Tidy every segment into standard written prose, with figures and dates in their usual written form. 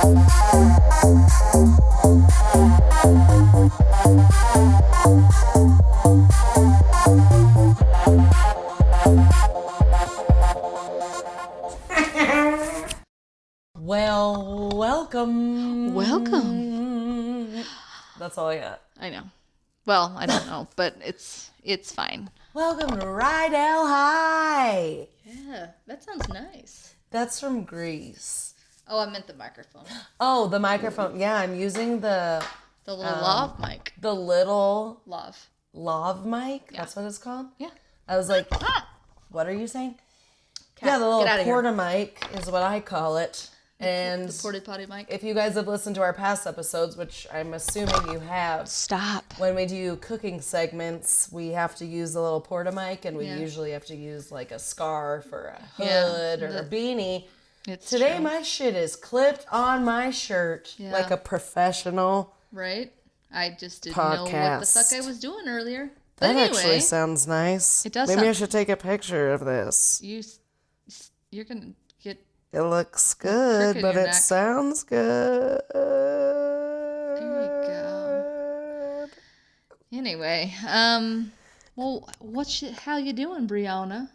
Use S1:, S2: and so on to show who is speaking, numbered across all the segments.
S1: Well, welcome.
S2: Welcome.
S1: That's all I got.
S2: I know. Well, I don't know, but it's fine.
S1: Welcome to Rydell High.
S2: Yeah, that sounds nice.
S1: That's from Greece.
S2: Oh, I meant the microphone.
S1: Oh, the microphone. Yeah, I'm using the
S2: little lav mic.
S1: The little
S2: lav
S1: mic.
S2: Yeah.
S1: That's what it's called?
S2: Yeah.
S1: I was like, what are you saying?
S2: Cat,
S1: yeah, the little porta
S2: here.
S1: mic is what I call it. And
S2: the porta potty mic.
S1: If you guys have listened to our past episodes, which I'm assuming you have.
S2: Stop.
S1: When we do cooking segments, we have to use the little porta mic, and we usually have to use like a scarf or a hood or a beanie. Today my shit is clipped on my shirt like a professional.
S2: Right? I just didn't
S1: podcast.
S2: know what the fuck I was doing earlier. But
S1: That
S2: anyway,
S1: actually sounds nice.
S2: It does.
S1: Maybe I should take a picture of this.
S2: You're gonna get.
S1: It looks good, but it sounds good.
S2: There you go. Anyway, well, how you doing, Brianna?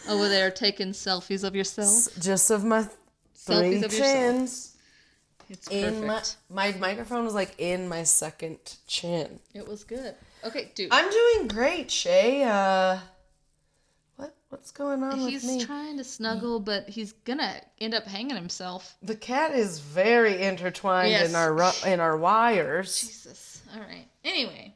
S2: Over there taking selfies of yourself?
S1: Just of my three chins.
S2: It's perfect.
S1: My microphone was like in my second chin.
S2: It was good. Okay, dude.
S1: I'm doing great, Shay. What's going on with me?
S2: He's trying to snuggle, but he's gonna end up hanging himself.
S1: The cat is very intertwined in our wires.
S2: Jesus. All right. Anyway.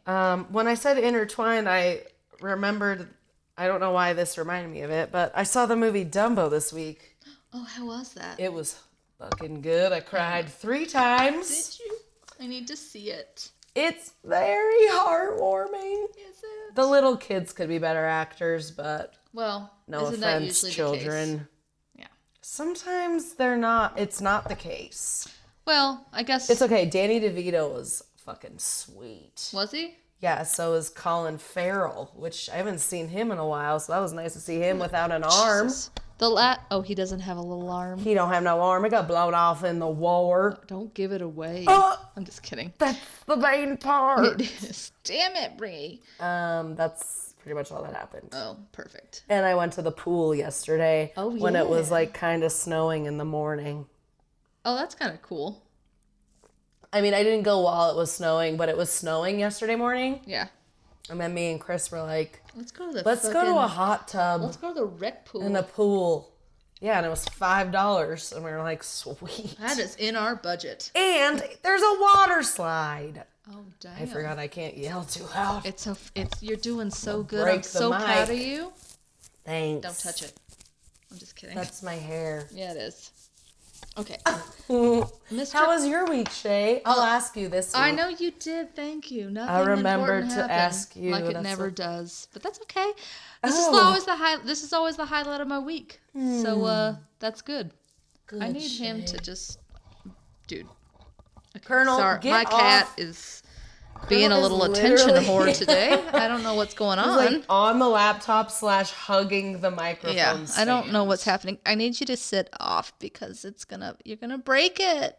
S1: When I said intertwined, I remembered. I don't know why this reminded me of it, but I saw the movie Dumbo this week.
S2: Oh, how was that?
S1: It was fucking good. I cried 3 times.
S2: Did you? I need to see it.
S1: It's very heartwarming.
S2: Is it?
S1: The little kids could be better actors, but no
S2: isn't that
S1: offense,
S2: usually
S1: children.
S2: the case? Yeah.
S1: Sometimes they're not. It's not the case.
S2: Well, I guess
S1: it's okay. Danny DeVito was fucking sweet.
S2: Was he?
S1: Yeah. So is Colin Farrell, which I haven't seen him in a while. So that was nice to see him without an arm.
S2: Jesus. He doesn't have a little arm.
S1: He don't have no arm. It got blown off in the war.
S2: Don't give it away. I'm just kidding.
S1: That's the main part.
S2: It is. Damn it, Brie.
S1: That's pretty much all that happened.
S2: Oh, perfect.
S1: And I went to the pool yesterday when it was like kind of snowing in the morning.
S2: Oh, that's kind of cool.
S1: I mean, I didn't go while it was snowing, but it was snowing yesterday morning.
S2: Yeah.
S1: And then me and Chris were like,
S2: let's go to
S1: a hot tub.
S2: Let's go to the rec pool.
S1: In a pool. Yeah, and it was $5. And we were like, sweet.
S2: That is in our budget.
S1: And there's a water slide.
S2: Oh, damn.
S1: I forgot I can't yell too loud.
S2: You're doing so good. I'm so proud of you.
S1: Thanks.
S2: Don't touch it. I'm just kidding.
S1: That's my hair.
S2: Yeah, it is. Okay.
S1: How was your week, Shay? I'll ask you this week.
S2: I know you did. Thank you. Nothing
S1: I remembered
S2: important
S1: to ask you.
S2: Like it never does. But that's okay. This is always the highlight of my week. So that's good. I need him to just, dude. Okay,
S1: Colonel,
S2: sorry,
S1: get
S2: my cat
S1: off.
S2: is being a little attention whore today. I don't know what's going on.
S1: He's like on the laptop / hugging the microphone.
S2: Yeah,
S1: stand.
S2: I don't know what's happening. I need you to sit off because you're gonna break it.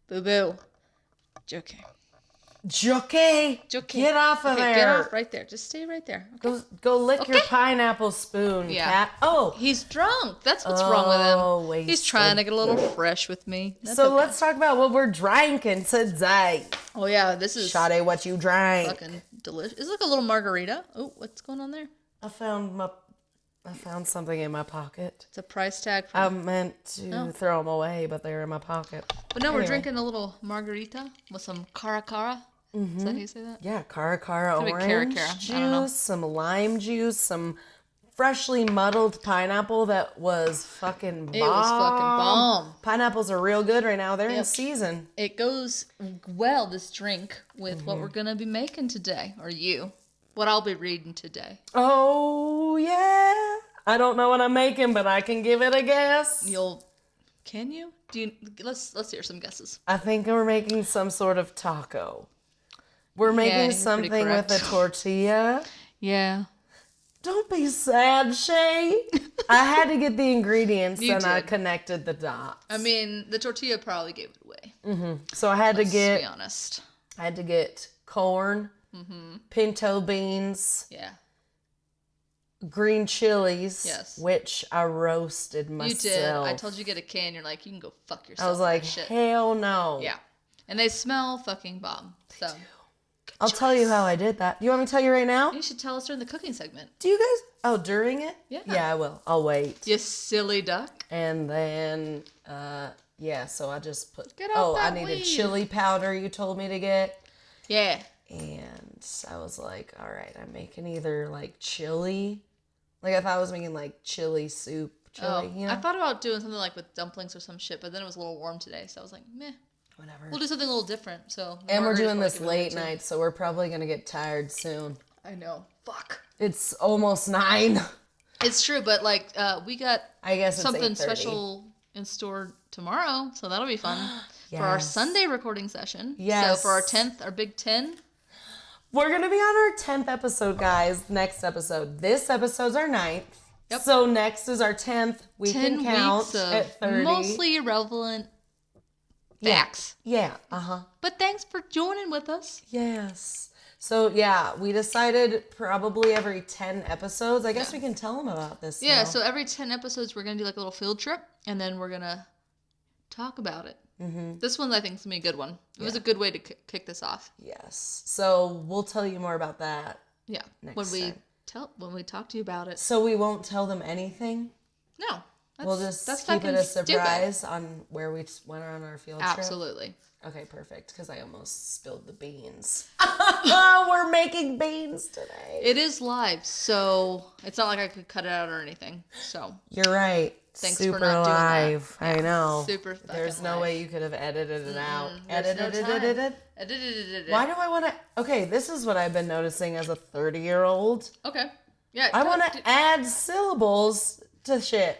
S2: Boo boo. Okay.
S1: Jockey. Get off of there.
S2: Get off right there. Just stay right there. Okay.
S1: Go lick your pineapple spoon, cat. Oh.
S2: He's drunk. That's what's wrong with him.
S1: Wasted.
S2: He's trying to get a little fresh with me.
S1: Let's talk about what we're drinking today.
S2: Oh, yeah. This is...
S1: Sade, what you drank.
S2: Fucking delicious. It's like a little margarita. Oh, what's going on there?
S1: I found something in my pocket.
S2: It's a price tag.
S1: I meant to throw them away, but they're in my pocket.
S2: But no, we're drinking a little margarita with some cara cara. Mm-hmm. Is that how you say that?
S1: Yeah, cara orange juice, some lime juice, some freshly muddled pineapple that was fucking bomb.
S2: It was fucking bomb.
S1: Pineapples are real good right now. They're in season.
S2: It goes well, this drink, with what we're going to be making today. Or what I'll be reading today.
S1: Oh, yeah. I don't know what I'm making, but I can give it a guess.
S2: Can you? Let's hear some guesses.
S1: I think we're making some sort of taco. We're making something with a tortilla.
S2: Yeah.
S1: Don't be sad, Shay. I had to get the ingredients I connected the dots.
S2: I mean, the tortilla probably gave it away.
S1: Mm-hmm. So I had to get...
S2: Let's be honest.
S1: I had to get corn, pinto beans, green chilies, which I roasted myself.
S2: You did. I told you to get a can. You're like, you can go fuck yourself.
S1: I was like, hell no.
S2: Yeah. And they smell fucking bomb. So
S1: I'll tell you how I did that. You want me to tell you right now?
S2: You should tell us during the cooking segment.
S1: Do you guys? Oh, during it?
S2: Yeah.
S1: Yeah, I will. I'll wait.
S2: You silly duck.
S1: And then, so I just put... I needed
S2: weed.
S1: chili powder you told me to get.
S2: Yeah.
S1: And I was like, all right, I'm making either like chili. Like I thought I was making like chili soup.
S2: I thought about doing something like with dumplings or some shit, but then it was a little warm today, so I was like, meh.
S1: Whatever.
S2: We'll do something a little different. So.
S1: And we're doing this late night, so we're probably gonna get tired soon.
S2: I know. Fuck.
S1: It's almost 9.
S2: It's true, but like we got something
S1: 8:30.
S2: Special in store tomorrow, so that'll be fun for our Sunday recording session.
S1: Yes.
S2: So for our Big 10.
S1: We're gonna be on our 10th episode, guys. Next episode. This episode's our 9th.
S2: Yep.
S1: So next is our 10th. We
S2: 10
S1: can count
S2: weeks of
S1: at 30.
S2: Mostly irrelevant facts.
S1: Yeah.
S2: But thanks for joining with us.
S1: Yes. So, we decided probably every 10 episodes. I guess we can tell them about this
S2: Yeah,
S1: now.
S2: so every 10 episodes, we're going to do like a little field trip, and then we're going to talk about it. Mm-hmm. This one, I think, is going to be a good one. It was a good way to kick this off.
S1: Yes. So, we'll tell you more about that.
S2: Yeah.
S1: Next time.
S2: When we talk to you about it.
S1: So, we won't tell them anything?
S2: No.
S1: We'll just keep it a surprise on where we went on our field trip?
S2: Absolutely.
S1: Okay, perfect, because I almost spilled the beans. We're making beans today.
S2: It is live, so it's not like I could cut it out or anything. So
S1: you're right.
S2: Thanks
S1: super
S2: for not
S1: live.
S2: doing that.
S1: I know.
S2: Super fucking
S1: There's no
S2: live.
S1: way you could have edited it out.
S2: Edited.
S1: Why do I want to... Okay, this is what I've been noticing as a 30-year-old.
S2: Okay. Yeah.
S1: I want to add syllables to shit.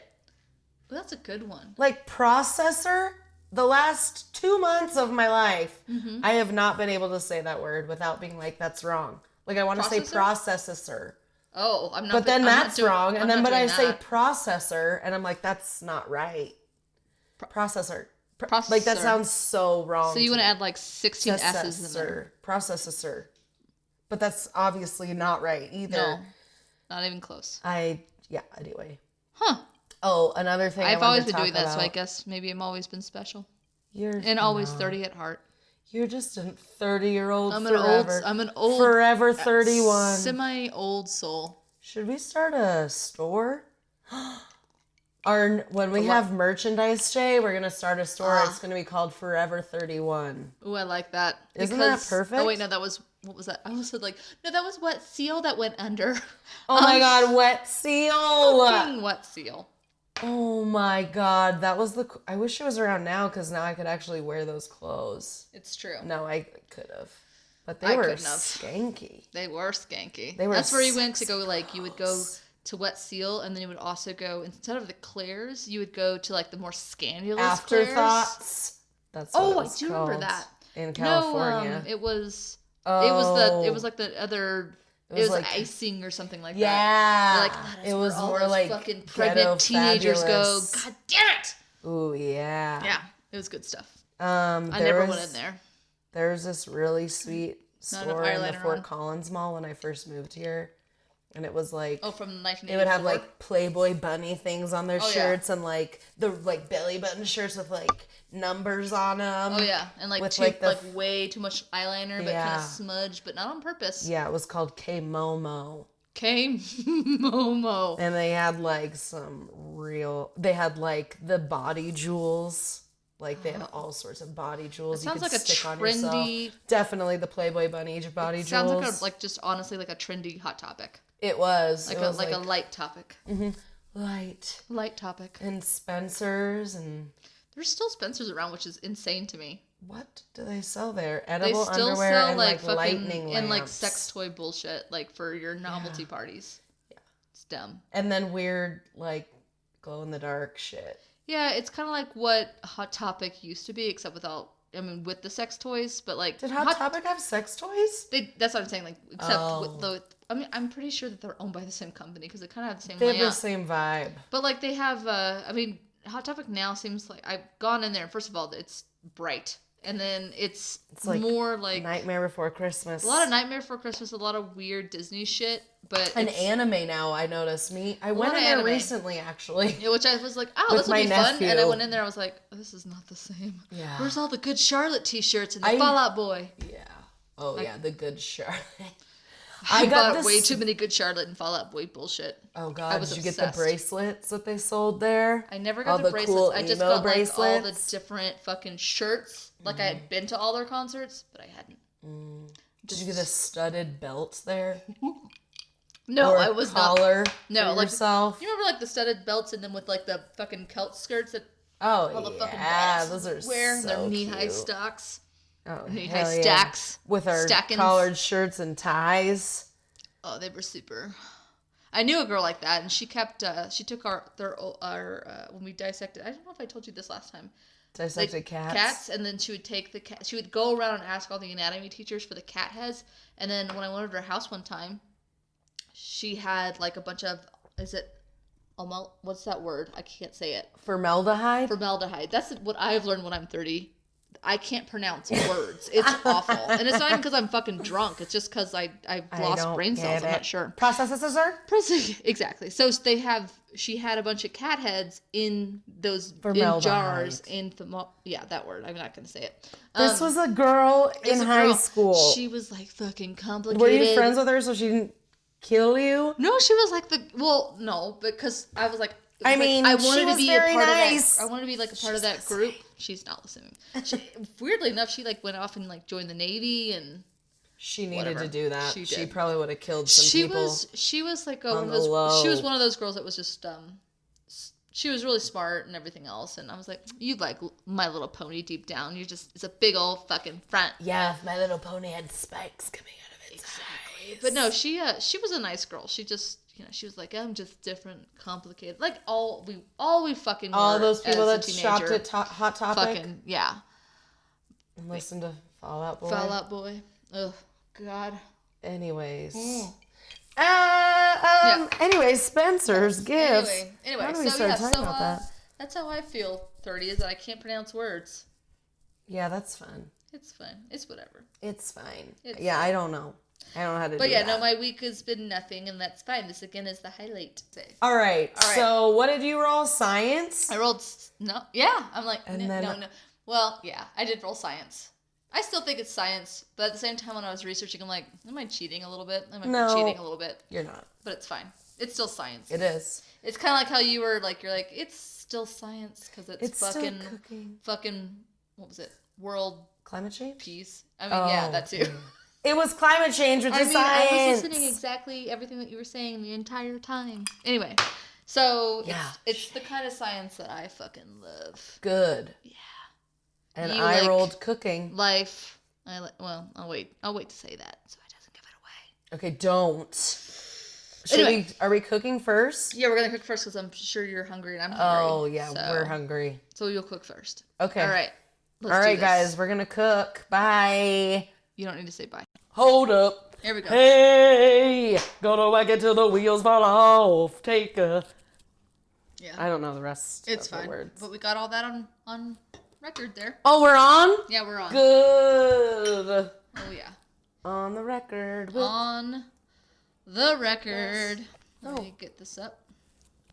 S2: Well, that's a good one.
S1: Like processor. The last 2 months of my life, I have not been able to say that word without being like, that's wrong. Like, I want to say processor.
S2: Oh, I'm not.
S1: But then that's wrong. And then, I say
S2: that.
S1: processor, and I'm like, that's not right. Processor.
S2: Processor.
S1: Like, that sounds so wrong.
S2: So you want to add like 16 S's in there.
S1: Processor. But that's obviously not right either.
S2: No, not even close.
S1: Anyway.
S2: Huh.
S1: Oh, another thing
S2: I've always been doing
S1: about.
S2: that, so I guess maybe I'm always been special.
S1: You're
S2: always 30 at heart.
S1: You're just a 30-year-old
S2: I'm
S1: forever.
S2: an old
S1: forever 31.
S2: Semi-old soul.
S1: Should we start a store? When we have merchandise, Shay, we're going to start a store. It's going to be called Forever 31.
S2: Ooh, I like that.
S1: Isn't that perfect?
S2: Oh, wait, no, what was that? I almost said no, that was Wet Seal that went under.
S1: Oh my God, Wet Seal.
S2: Fucking Wet Seal.
S1: Oh my God, that was I wish it was around now because now I could actually wear those clothes.
S2: It's true.
S1: No, I could have. But they were skanky.
S2: They were skanky.
S1: They were.
S2: That's where you went to go, like, you would go to Wet Seal, and then you would also go, instead of the Claire's, you would go to, like, the more scandalous
S1: Afterthoughts. That's what it was
S2: I do
S1: called
S2: remember that.
S1: in California.
S2: No, it was like the other... It was like icing or something like that.
S1: Yeah.
S2: Like, oh,
S1: it was more like
S2: fucking pregnant teenagers
S1: fabulous.
S2: go, God damn it!
S1: Ooh, yeah.
S2: Yeah, it was good stuff.
S1: I
S2: never went in there.
S1: There's this really sweet store in the Fort Collins Mall when I first moved here. And it was like...
S2: Oh, from 1984?
S1: They would have like Playboy bunny things on their shirts and like the like belly button shirts with like numbers on them.
S2: Oh, yeah. And like, way too much eyeliner, but kind of smudged, but not on purpose.
S1: Yeah, it was called K-Momo.
S2: K-Momo.
S1: And they had like they had like the body jewels. Like they had all sorts of body jewels.
S2: It sounds
S1: you could
S2: like
S1: stick
S2: a
S1: on
S2: trendy...
S1: yourself. Definitely the Playboy bunny body jewels.
S2: Sounds like just honestly like a trendy hot topic.
S1: It was.
S2: Like a light topic.
S1: Mm-hmm. Light
S2: topic.
S1: And Spencer's and...
S2: There's still Spencer's around, which is insane to me.
S1: What do they sell there? Edible
S2: they still
S1: underwear
S2: sell
S1: and like lightning lamps.
S2: And like sex toy bullshit, like for your novelty parties.
S1: Yeah.
S2: It's dumb.
S1: And then weird like glow in the dark shit.
S2: Yeah, it's kind of like what Hot Topic used to be, except without with the sex toys, but like...
S1: Did Hot Topic have sex toys?
S2: That's what I'm saying, like, except with the... I mean, I'm pretty sure that they're owned by the same company because they kind of have the same layout.
S1: They have the same vibe.
S2: But like they have, Hot Topic now seems like... I've gone in there, first of all, it's bright. And then it's like more like...
S1: Nightmare Before Christmas.
S2: A lot of Nightmare Before Christmas, a lot of weird Disney shit. But
S1: an anime now, I noticed. I went in there recently, actually.
S2: Yeah, which I was like, oh, this will be fun. And I went in there, I was like, oh, this is not the same. Yeah. Where's all the Good Charlotte t-shirts and the Fallout Boy?
S1: Yeah. Oh, yeah, the Good Charlotte.
S2: I got way too many Good Charlotte and Fallout Boy bullshit.
S1: Oh, God. Did you get the bracelets that they sold there?
S2: I never got the bracelets. Cool I just got like all the different fucking shirts. Like I had been to all their concerts, but I hadn't.
S1: Did you get a studded belt there?
S2: No, I was not.
S1: Collar
S2: no,
S1: like yourself.
S2: You remember like the studded belts and then with like the fucking kilt skirts that
S1: all the fucking
S2: those are wear so their knee-high stocks.
S1: Oh,
S2: knee-high stacks
S1: with our collared shirts and ties.
S2: Oh, they were super. I knew a girl like that, and she kept. She took our when we dissected. I don't know if I told you this last time.
S1: Dissected
S2: cats, and then she would take the cat. She would go around and ask all the anatomy teachers for the cat heads, and then when I went over to her house one time. She had like a bunch of, what's that word? I can't say it.
S1: Formaldehyde?
S2: Formaldehyde. That's what I've learned when I'm 30. I can't pronounce words. It's awful. And it's not even because I'm fucking drunk. It's just because I've lost brain cells. I'm not sure.
S1: Processor?
S2: Exactly. So she had a bunch of cat heads in those jars. Yeah, that word. I'm not going to say it.
S1: This was a girl in high school.
S2: She was like fucking complicated.
S1: Were you friends with her so she didn't kill you?
S2: No, she was like no, because I was like, I
S1: wanted to be a part of that.
S2: I wanted to be like a part of that group. She's not listening. Weirdly enough, she like went off and like joined the Navy and
S1: she needed to do that. She probably would have killed some people.
S2: She was like one of those. She was one of those girls that was just she was really smart and everything else, and I was like, you like My Little Pony deep down. It's a big old fucking front.
S1: Yeah, if My Little Pony had spikes coming out of its eyes.
S2: But no, she was a nice girl. She just, she was like, I'm just different, complicated. Like all we fucking
S1: all
S2: were
S1: those people that
S2: teenager.
S1: shopped at Hot Topic.
S2: Fucking yeah.
S1: And listened to Fallout Boy.
S2: Fallout Boy. Ugh, God.
S1: Anyways. Anyways, Spencer's gifts.
S2: Anyway,
S1: how do we start talking about that?
S2: That's how I feel 30 is that I can't pronounce words.
S1: Yeah, that's fun.
S2: It's fun. It's whatever.
S1: It's fine. I don't know. I don't know how to do that.
S2: But yeah, no, my week has been nothing, and that's fine. This, again, is the highlight.
S1: All right. So what did you roll? Science?
S2: I rolled... No. Yeah. I'm like, no. Well, yeah, I did roll science. I still think it's science, but at the same time when I was researching, I'm like, am I cheating a little bit? I might be cheating a little bit.
S1: You're not.
S2: But it's fine. It's still science.
S1: It is.
S2: It's kind of like how you were like, you're like, it's still science because it's fucking,
S1: still cooking.
S2: Fucking, what was it? World
S1: climate change?
S2: Peace. I mean, yeah, that too.
S1: It was climate change, which is science.
S2: I was listening exactly everything that you were saying the entire time. Anyway, so it's the kind of science that I fucking love.
S1: Good. Yeah. And I rolled cooking.
S2: Life. Well, I'll wait to say that so it doesn't give it away.
S1: Okay, don't. Are we cooking first?
S2: Yeah, we're going to cook first because I'm sure you're hungry and I'm hungry.
S1: Oh, yeah, we're hungry.
S2: So you'll cook first.
S1: Okay.
S2: All right.
S1: All right, guys, we're going to cook. Bye.
S2: You don't need to say bye.
S1: Hold up.
S2: Here we go.
S1: Hey, gonna whack it till the wheels fall off. Take a... Yeah. I don't know the rest
S2: of the words. But we got all that on record there.
S1: Oh, we're on?
S2: Yeah, we're on.
S1: Good.
S2: Oh, yeah.
S1: On the record.
S2: On the record. Let me get this up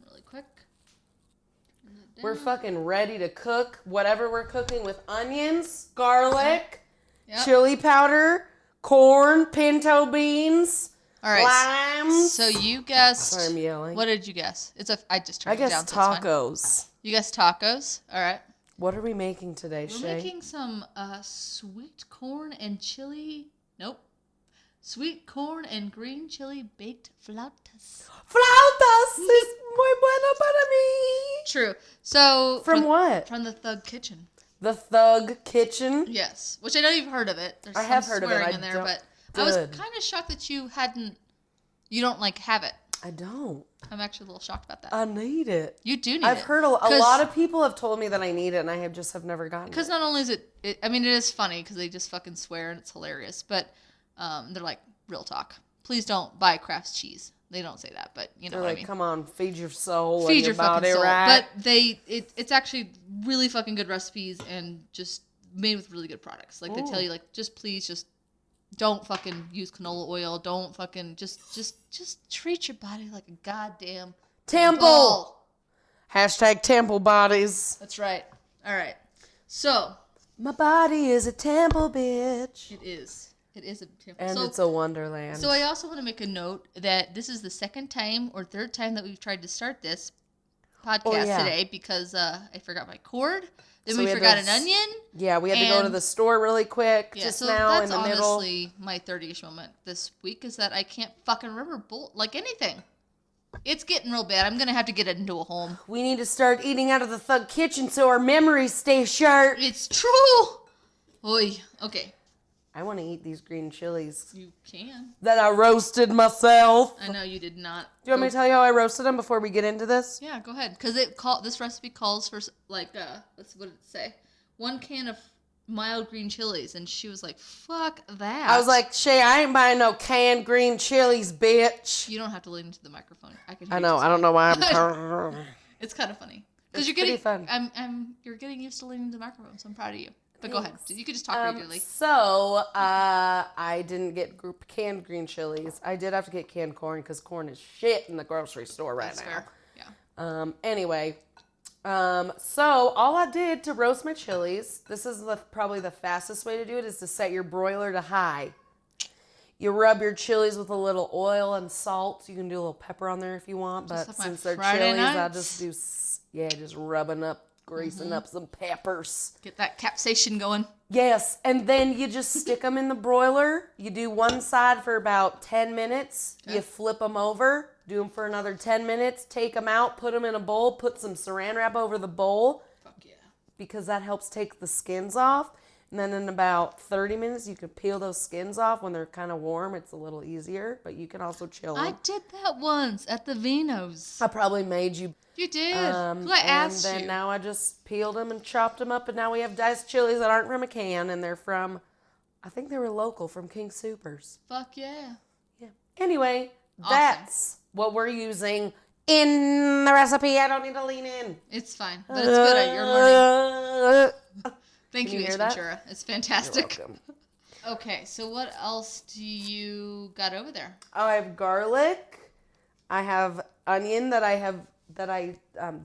S2: really quick.
S1: We're fucking ready to cook whatever we're cooking with onions, garlic, chili powder, corn, pinto beans,
S2: all right,
S1: limes.
S2: So you guessed.
S1: Sorry, I'm yelling.
S2: What did you guess? I just turned
S1: it down.
S2: I
S1: guess tacos.
S2: You guessed tacos. All right.
S1: What are we making today, Shay?
S2: We're making some sweet corn and chili. Nope. Sweet corn and green chili baked flautas.
S1: Flautas is muy bueno para mí.
S2: True. So
S1: from what?
S2: From the Thug Kitchen.
S1: The Thug Kitchen?
S2: Yes. Which I know you've heard of it. There's
S1: I have heard of it.
S2: in there, but I was kind of shocked that you don't like have it.
S1: I don't.
S2: I'm actually a little shocked about that.
S1: I need it.
S2: You do need it.
S1: I've heard a lot of people have told me that I need it, and I have never gotten it.
S2: Because not only is it, I mean, it is funny because they just fucking swear and it's hilarious. But they're like, real talk. Please don't buy Kraft's cheese. They don't say that, but you know
S1: they're
S2: what
S1: like,
S2: I mean.
S1: Come on, feed your soul.
S2: Feed your
S1: body,
S2: fucking soul.
S1: right?
S2: But it's actually really fucking good recipes and just made with really good products. Like they tell you, like, just please just don't fucking use canola oil. Don't fucking just treat your body like a goddamn
S1: temple. Hashtag temple bodies.
S2: That's right. All right. So
S1: my body is a temple, bitch.
S2: It is a temple.
S1: And it's a wonderland.
S2: So I also want to make a note that this is the second time or third time that we've tried to start this podcast today because I forgot my cord. Then we forgot an onion. Yeah, we had to go to the store really quick just now in the middle. That's honestly my 30-ish moment this week is that I can't fucking remember anything. It's getting real bad. I'm going to have to get it into a home. We need to start eating out of the Thug Kitchen so our memories stay sharp. It's true. Oy. Okay. I want to eat these green chilies. You can. That I roasted myself. I know you did not. Do you want me to tell you how I roasted them before we get into this? Yeah, go ahead. Because this recipe calls for, like, what did it say? 1 can of mild green chilies. And she was like, fuck that. I was like, Shay, I ain't buying no canned green chilies, bitch. You don't have to lean into the microphone. I know. I don't know why I'm... It's kind of funny. Because you're getting... fun. You're getting used to leaning into the microphone, so I'm proud of you. But go ahead. You could just talk regularly. So, I didn't get canned green chilies. I did have to get canned corn because corn is shit in the grocery store right now. Fair. Yeah. Anyway, so all I did to roast my chilies, this is probably the fastest way to do it, is to set your broiler to high. You rub your chilies with a little oil and salt. You can do a little pepper on there if you want, but since they're chilies, I just do, just rubbing up. Greasing up some peppers. Get that capsaicin going. Yes, and then you just stick them in the broiler. You do one side for about 10 minutes. Okay. You flip them over, do them for another 10 minutes, take them out, put them in a bowl, put some saran wrap over the bowl. Fuck yeah. Because that helps take the skins off. And then in about 30 minutes, you can peel those skins off. When they're kind of warm, it's a little easier, but you can also chill them. I did that once at the Vinos. I probably made you. You did. I asked you. And then now I just peeled them and chopped them up, and now we have diced chilies that aren't from a can, and they're from, I think they were local, from King Soopers. Fuck yeah. Yeah. Anyway, awesome. That's what we're using in the recipe. I don't need to lean in. It's fine, but it's good. You're learning. Thank you, Ace Ventura. It's fantastic. You're welcome. Okay, so what else do you got over there? Oh, I have garlic. I have onion that I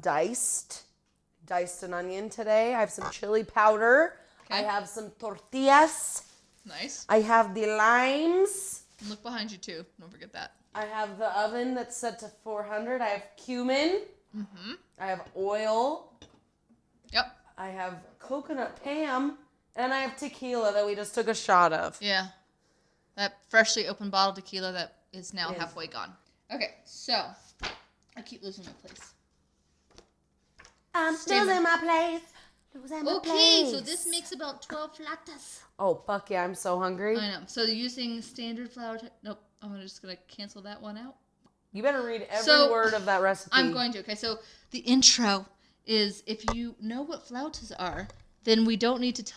S2: diced. Diced an onion today. I have some chili powder. Okay. I have some tortillas. Nice. I have the limes. Look behind you too. Don't forget that. I have the oven that's set to 400. I have cumin. Mm-hmm. I have oil. Yep. I have coconut Pam, and I have tequila that we just took a shot of. Yeah. That freshly opened bottle of tequila that is now halfway gone. Okay, so I keep losing my place. I'm losing my place. Okay, so this makes about 12 flautas. Oh, fuck yeah, I'm so hungry. I know. So using standard flour... Nope, I'm just going to cancel that one out. You better read every word of that recipe. I'm going to. Okay, so the intro is if you know what flautas are, then we don't need to...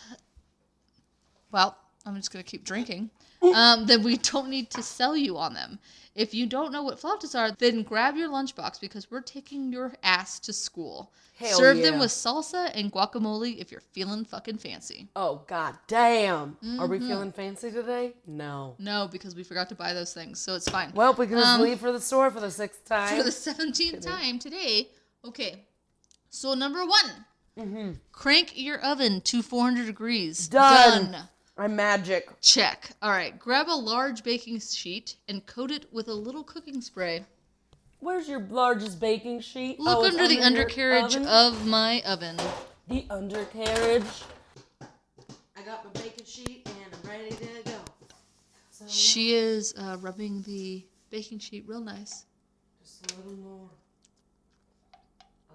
S2: Well, I'm just going to keep drinking. Then we don't need to sell you on them. If you don't know what flautas are, then grab your lunchbox because we're taking your ass to school. Serve them with salsa and guacamole if you're feeling fucking fancy. Oh, god damn. Mm-hmm. Are we feeling fancy today? No. No, because we forgot to buy those things, so it's fine. Well, we can just leave for the store for the 6th time. For the 17th time today. Okay. So number 1. Mm-hmm. Crank your oven to 400 degrees. Done. I'm magic. Check. All right. Grab a large baking sheet and coat it with a little cooking spray. Where's your largest baking sheet? Look under the undercarriage of my oven. The undercarriage. I got my baking sheet and I'm ready to go. So she is rubbing the baking sheet real nice. Just a little more.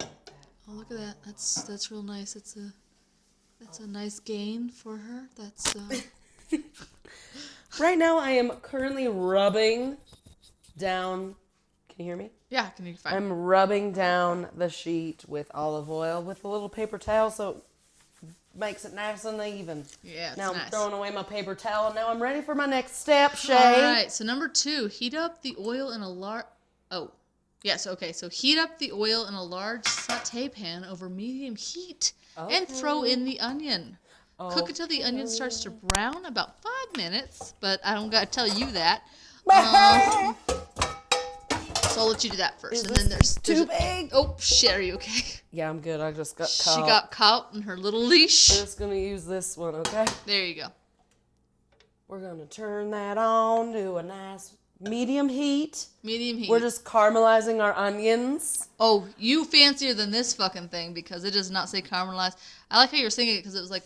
S2: I like that. Oh, look at that. That's real nice. That's a nice gain for her. That's Right now I am currently rubbing down
S1: Can you hear me?
S2: Yeah, I can hear you fine.
S1: I'm rubbing down the sheet with olive oil with a little paper towel so it makes it nice and even.
S2: Yeah, it's
S1: now I'm
S2: nice.
S1: throwing away my paper towel, and now I'm ready for my next step, Shay.
S2: All right, so number 2, heat up the oil in a large... Oh, yes, okay. So heat up the oil in a large saute pan over medium heat and throw in the onion. Cook until the onion starts to brown, about 5 minutes, but I don't got to tell you that. So I'll let you do that first. And then there's
S1: too big.
S2: Oh, shit, are you okay?
S1: Yeah, I'm good. I just got caught.
S2: She got caught in her little leash.
S1: I'm just going to use this one, okay?
S2: There you go.
S1: We're going to turn that on to a nice medium heat.
S2: Medium heat.
S1: We're just caramelizing our onions.
S2: Oh, you fancier than this fucking thing because it does not say caramelized. I like how you were singing it because it was like,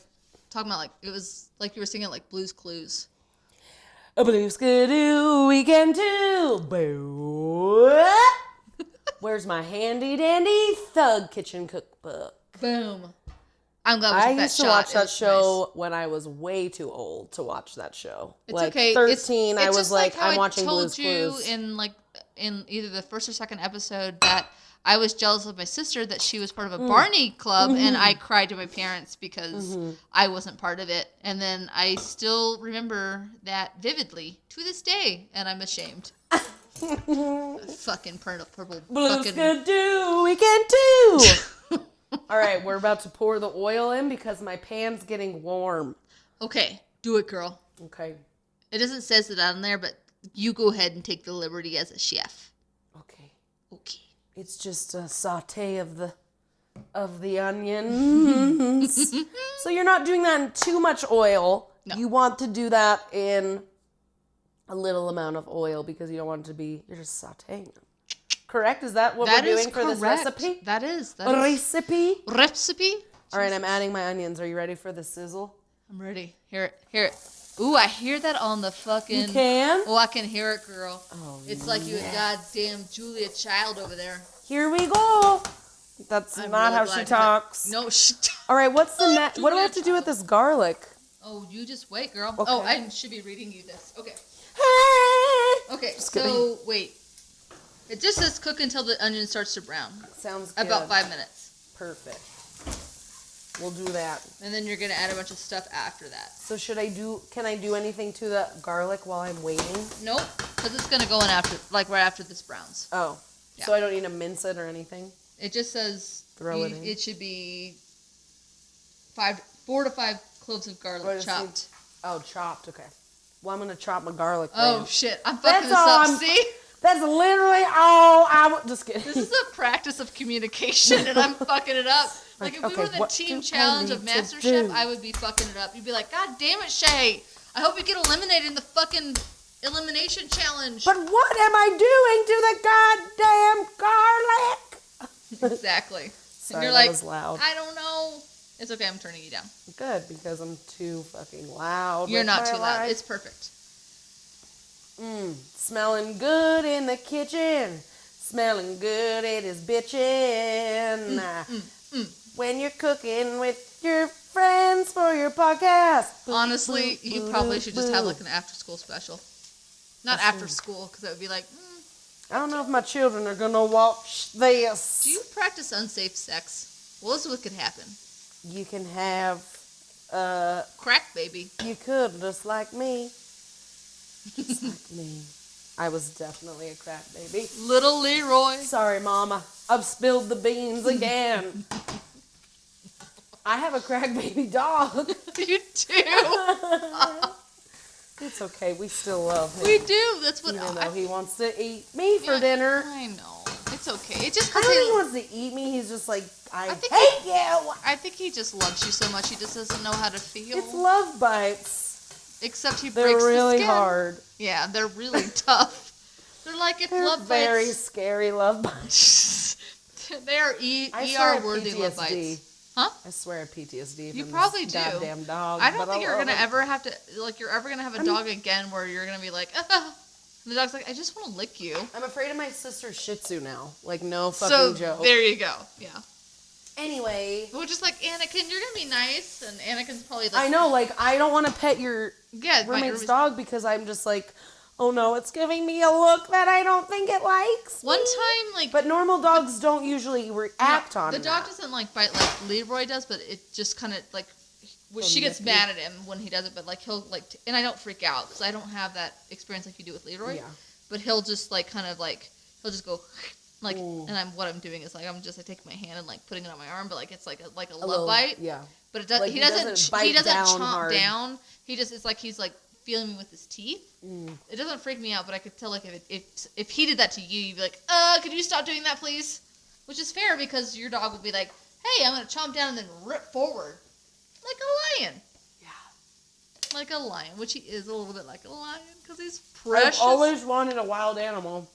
S2: talking about like, it was like you were singing like Blue's Clues.
S1: A blue skidoo we can do. Boo. Where's my handy dandy thug kitchen cookbook?
S2: Boom. I'm glad we took that shot.
S1: I used to watch that show when I was way too old to watch that show.
S2: It's
S1: like
S2: okay.
S1: 13,
S2: it's
S1: I was like, I'm watching Blue's
S2: Clues. I
S1: Clues.
S2: told you in either the first or second episode that I was jealous of my sister that she was part of a Barney club, and I cried to my parents because I wasn't part of it. And then I still remember that vividly to this day, and I'm ashamed. Fucking purple.
S1: Blue's gonna do, we can do. All right, we're about to pour the oil in because my pan's getting warm.
S2: Okay, do it, girl.
S1: Okay.
S2: It doesn't say it on there, but you go ahead and take the liberty as a chef.
S1: Okay.
S2: It's
S1: just a saute of the onions. So you're not doing that in too much oil. No. You want to do that in a little amount of oil because you don't want it to be, you're just sauteing them. Correct? Is that what we're doing for this recipe?
S2: That is.
S1: Recipe?
S2: Recipe?
S1: All right, I'm adding my onions. Are you ready for the sizzle?
S2: I'm ready. Hear it. Ooh, I hear that on the fucking...
S1: You can?
S2: Oh, I can hear it, girl.
S1: Oh,
S2: it's like you a goddamn Julia Child over there.
S1: Here we go. That's not how she talks.
S2: No,
S1: All right, what's the next? What do I have to do with this garlic?
S2: Oh, you just wait, girl.
S1: Okay.
S2: Oh, I should be reading you this. Okay. Okay, so wait. It just says cook until the onion starts to brown.
S1: Sounds good.
S2: About 5 minutes.
S1: Perfect. We'll do that.
S2: And then you're going to add a bunch of stuff after that.
S1: So can I do anything to the garlic while I'm waiting?
S2: Nope, because it's going to go in after, like right after this browns.
S1: Oh. Yeah. So I don't need to mince it or anything?
S2: It just says
S1: throw it in.
S2: It should be 4 to 5 cloves of garlic chopped.
S1: Chopped, okay. Well, I'm going to chop my garlic.
S2: Oh, shit. I'm fucking this up, see?
S1: That's literally all just kidding.
S2: This is a practice of communication, and I'm fucking it up. Like, if we were the team challenge of MasterChef, I would be fucking it up. You'd be like, God damn it, Shay. I hope you get eliminated in the fucking elimination challenge.
S1: But what am I doing to the goddamn garlic?
S2: Exactly.
S1: Sorry,
S2: and you're
S1: that
S2: like,
S1: was loud.
S2: I don't know. It's okay, I'm turning you down.
S1: Good, because I'm too fucking loud.
S2: You're not too loud. It's perfect.
S1: Smelling good in the kitchen. Smelling good, it is bitchin'. When you're cooking with your friends for your podcast.
S2: Honestly, you probably should just have like an after-school special. Not after school, because that would be like...
S1: I don't know if my children are going to watch this.
S2: Do you practice unsafe sex? Well, this is what could happen.
S1: You can have...
S2: crack baby.
S1: You could, just like me. Just like me. I was definitely a crack baby.
S2: Little Leroy.
S1: Sorry, Mama. I've spilled the beans again. I have a crack baby dog.
S2: You do?
S1: It's okay. We still love him.
S2: We do. That's what
S1: Even though he wants to eat me for dinner.
S2: I know. It's okay. It's just
S1: I don't think he wants to eat me. He's just like, I hate you.
S2: I think he just loves you so much. He just doesn't know how to feel.
S1: It's love bites.
S2: Except he
S1: they're
S2: breaks
S1: really
S2: the skin.
S1: hard.
S2: Yeah, they're really tough. They're like if love bites.
S1: Very scary love bites.
S2: They are ER worthy love bites. Huh?
S1: I swear PTSD.
S2: You probably do.
S1: Goddamn dog.
S2: I don't think you're gonna ever have to you're ever gonna have a dog again where you're gonna be like, and the dog's like, I just want to lick you.
S1: I'm afraid of my sister's Shih Tzu now. Like no fucking joke.
S2: There you go. Yeah.
S1: Anyway.
S2: We're just like, Anakin, you're gonna be nice, and Anakin's probably like,
S1: I know, like I don't want to pet your
S2: roommate's
S1: dog because I'm just like, Oh no, it's giving me a look that I don't think it likes.
S2: One time, like...
S1: But normal dogs don't usually react on
S2: the dog doesn't, like, bite like Leroy does, but it just kind of, like... Well, she gets mad at him when he does it, but, like, he'll, like... and I don't freak out, because I don't have that experience like you do with Leroy. Yeah. But he'll just, like, kind of, like... He'll just go... Like, ooh. And what I'm doing is, like, I'm just, like, taking my hand and, like, putting it on my arm, but, like, it's like a love bite. Yeah. But it does, like, he doesn't chomp down. He just, it's like he's, like, feeling me with his teeth. It doesn't freak me out, but I could tell, like, if he did that to you, you'd be like, could you stop doing that, please? Which is fair, because your dog would be like, hey, I'm going to chomp down and then rip forward. Like a lion. Yeah. Like a lion, which he is a little bit like a lion, because he's precious.
S1: I've always wanted a wild animal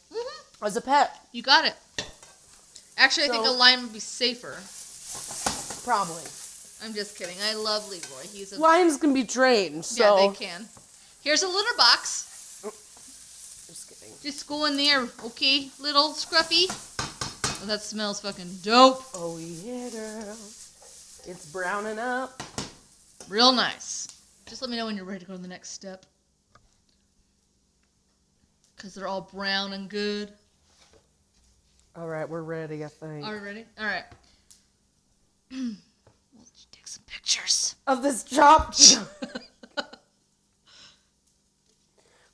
S1: as a pet.
S2: You got it. Actually, I think a lion would be safer.
S1: Probably.
S2: I'm just kidding. I love Leroy.
S1: Lions can be trained, so...
S2: Yeah, they can. Here's a litter box.
S1: Oh, just kidding.
S2: Just go in there, okay, little scruffy? Oh, that smells fucking dope.
S1: Oh, yeah, girl. It's browning up.
S2: Real nice. Just let me know when you're ready to go to the next step. Because they're all brown and good.
S1: All right, we're ready, I think.
S2: Are we ready? All right. We'll take some pictures.
S1: Of this chopped...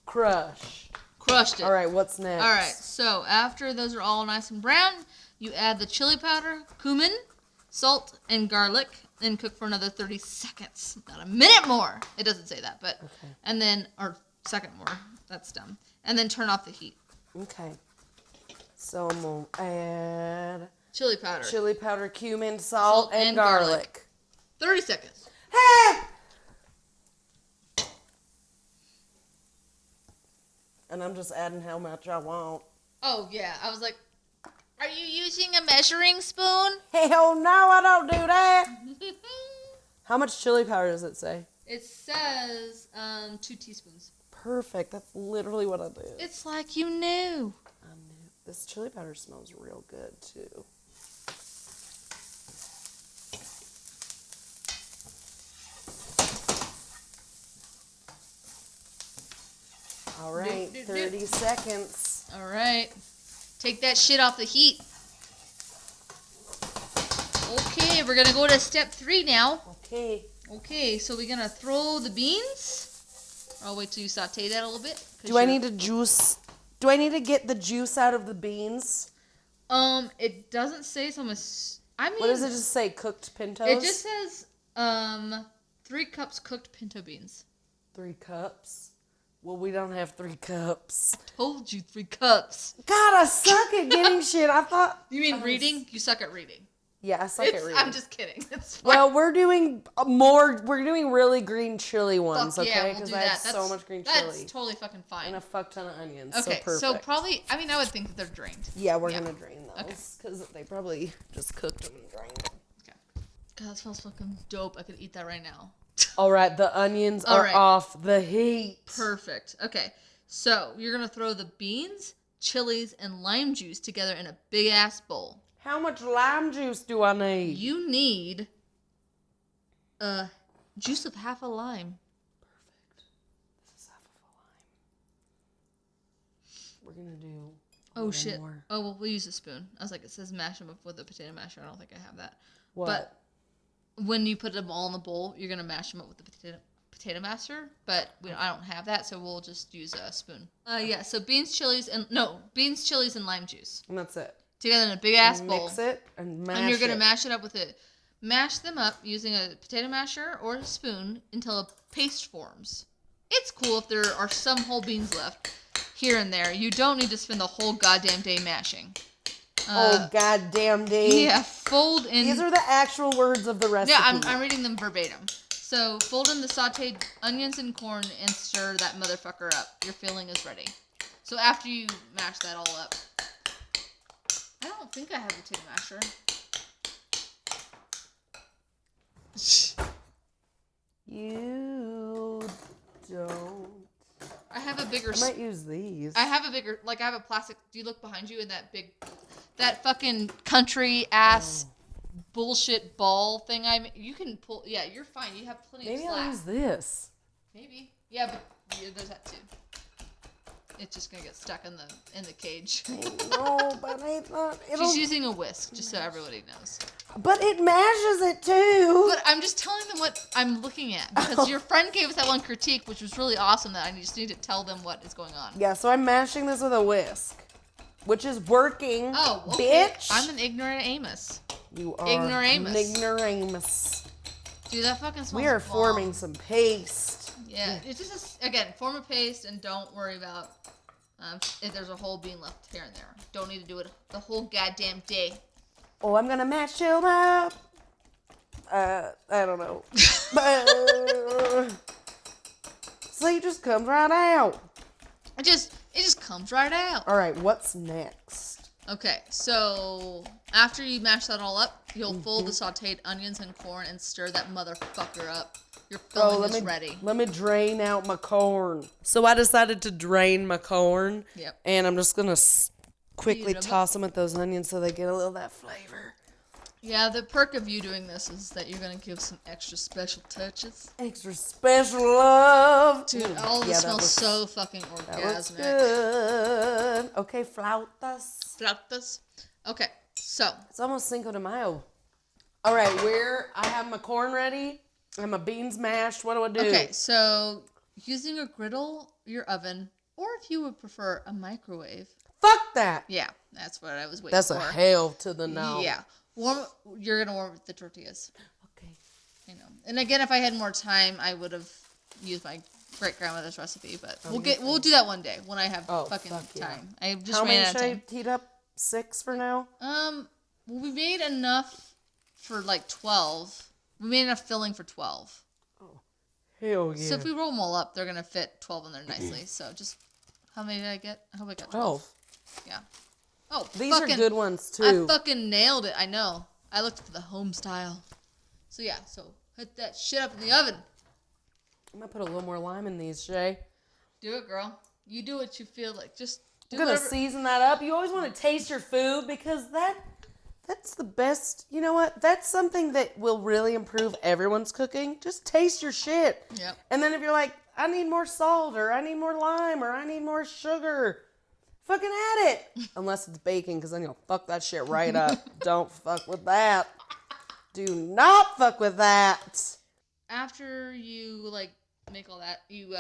S2: Crushed it.
S1: All right, what's next?
S2: All right, so after those are all nice and brown, you add the chili powder, cumin, salt, and garlic, then cook for another 30 seconds. Not a minute more. It doesn't say that, but... Okay. And then... Or second more. That's dumb. And then turn off the heat.
S1: Okay. So I'm going to add...
S2: Chili powder,
S1: cumin, salt, and garlic.
S2: 30 seconds.
S1: Hey! And I'm just adding how much I want.
S2: Oh, yeah. I was like, are you using a measuring spoon?
S1: Hell no, I don't do that. How much chili powder does it say?
S2: It says 2 teaspoons.
S1: Perfect. That's literally what I did.
S2: It's like you knew.
S1: I knew. This chili powder smells real good, too. All right, 30 seconds.
S2: All right. Take that shit off the heat. Okay, we're going to go to step 3 now. Okay, so we're going to throw the beans. I'll wait till you saute that a little bit.
S1: Do I need to juice? Do I need to get the juice out of the beans?
S2: It doesn't say so much. I mean,
S1: what does it just say? Cooked pintos?
S2: It just says 3 cups cooked pinto beans.
S1: 3 cups? Well, we don't have 3 cups.
S2: I told you 3 cups.
S1: God, I suck at getting shit. I thought...
S2: You mean reading? You suck at reading.
S1: Yeah, I suck at reading.
S2: I'm just kidding. It's fine.
S1: Well, we're doing really green chili ones,
S2: Fuck yeah,
S1: okay?
S2: Because
S1: I have so much green chili.
S2: That's totally fucking fine.
S1: And a fuck ton of onions.
S2: Okay,
S1: so perfect.
S2: probably, I mean, I would think that they're drained.
S1: Yeah, we're going to drain those. Because they probably just cooked them and drained them.
S2: Okay. God, that smells fucking dope. I could eat that right now.
S1: All right, the onions are off the heat.
S2: Perfect. Okay, so you're going to throw the beans, chilies, and lime juice together in a big-ass bowl.
S1: How much lime juice do I need?
S2: You need juice of half a lime.
S1: Perfect. This is half of a lime. We're going to do
S2: shit.
S1: more.
S2: Oh, well, we'll use a spoon. I was like, it says mash them up with a potato masher. I don't think I have that.
S1: What?
S2: But when you put them all in the bowl, you're going to mash them up with the potato masher, but I don't have that, so we'll just use a spoon. So beans, chilies, and lime juice.
S1: And that's it.
S2: Together in a big-ass bowl.
S1: Mix it and mash it.
S2: And you're going to mash it up with it. Mash them up using a potato masher or a spoon until a paste forms. It's cool if there are some whole beans left here and there. You don't need to spend the whole goddamn day mashing.
S1: Goddamn day.
S2: Yeah, fold in...
S1: These are the actual words of the recipe.
S2: Yeah, I'm reading them verbatim. So, fold in the sauteed onions and corn and stir that motherfucker up. Your filling is ready. So, after you mash that all up... I don't think I have a potato masher.
S1: You don't.
S2: I have a bigger...
S1: I might use these.
S2: I have a bigger... Like, I have a plastic... Do you look behind you in that big... That fucking country-ass bullshit ball thing you can pull... Yeah, you're fine. You have plenty of slack.
S1: Maybe I'll use this.
S2: Maybe. Yeah, but there's that too. it's just gonna get stuck in the cage.
S1: No, but I thought
S2: She's using a whisk, just so everybody knows.
S1: But it mashes it too.
S2: But I'm just telling them what I'm looking at because your friend gave us that one critique, which was really awesome. That I just need to tell them what is going on.
S1: Yeah, so I'm mashing this with a whisk, which is working.
S2: Oh, okay.
S1: Bitch!
S2: I'm an ignoramus.
S1: You are
S2: ignoramus.
S1: An ignoramus.
S2: Dude, that fucking smells.
S1: We are forming some paste.
S2: Yeah, it's just again form a paste and don't worry about if there's a whole bean left here and there. Don't need to do it the whole goddamn day.
S1: Oh, I'm gonna mash him up. I don't know. So it just comes right out.
S2: It just comes right out.
S1: All right, what's next?
S2: Okay, so after you mash that all up, you'll fold the sauteed onions and corn and stir that motherfucker up. Your filling is ready.
S1: Let me drain out my corn. So I decided to drain my corn.
S2: Yep.
S1: And I'm just gonna quickly toss them with those onions so they get a little of that flavor.
S2: Yeah, the perk of you doing this is that you're going to give some extra special touches.
S1: Extra special love.
S2: Dude, all of this smells so fucking orgasmic.
S1: That looks good. Okay, flautas.
S2: Flautas. Okay, so.
S1: It's almost Cinco de Mayo. All right, I have my corn ready. I have my beans mashed. What do I do?
S2: Okay, so using a griddle, your oven, or if you would prefer a microwave.
S1: Fuck that.
S2: Yeah, that's what I was waiting for.
S1: That's a hell to the no.
S2: Yeah. You're gonna warm the tortillas.
S1: Okay.
S2: You know, and again, if I had more time, I would have used my great grandmother's recipe. But we'll do that one day when I have fucking time. I just ran out of time. How many should I
S1: heat up? 6 for now.
S2: Well, we made enough for like 12. We made enough filling for 12.
S1: Oh, hell yeah!
S2: So if we roll them all up, they're gonna fit 12 in there nicely. So just how many did I get? I hope I got 12. Yeah. Oh,
S1: these are good ones too.
S2: I fucking nailed it. I know. I looked for the home style. So yeah, put that shit up in the oven.
S1: I'm gonna put a little more lime in these, Shay.
S2: Do it, girl. You do what you feel like. Just do
S1: I'm gonna season that up. You always want to taste your food because that's the best. You know what? That's something that will really improve everyone's cooking. Just taste your shit.
S2: Yep.
S1: And then if you're like, I need more salt or I need more lime or I need more sugar. Fucking add it. Unless it's baking, because then you'll fuck that shit right up. Don't fuck with that. Do not fuck with that.
S2: After you, make all that, you,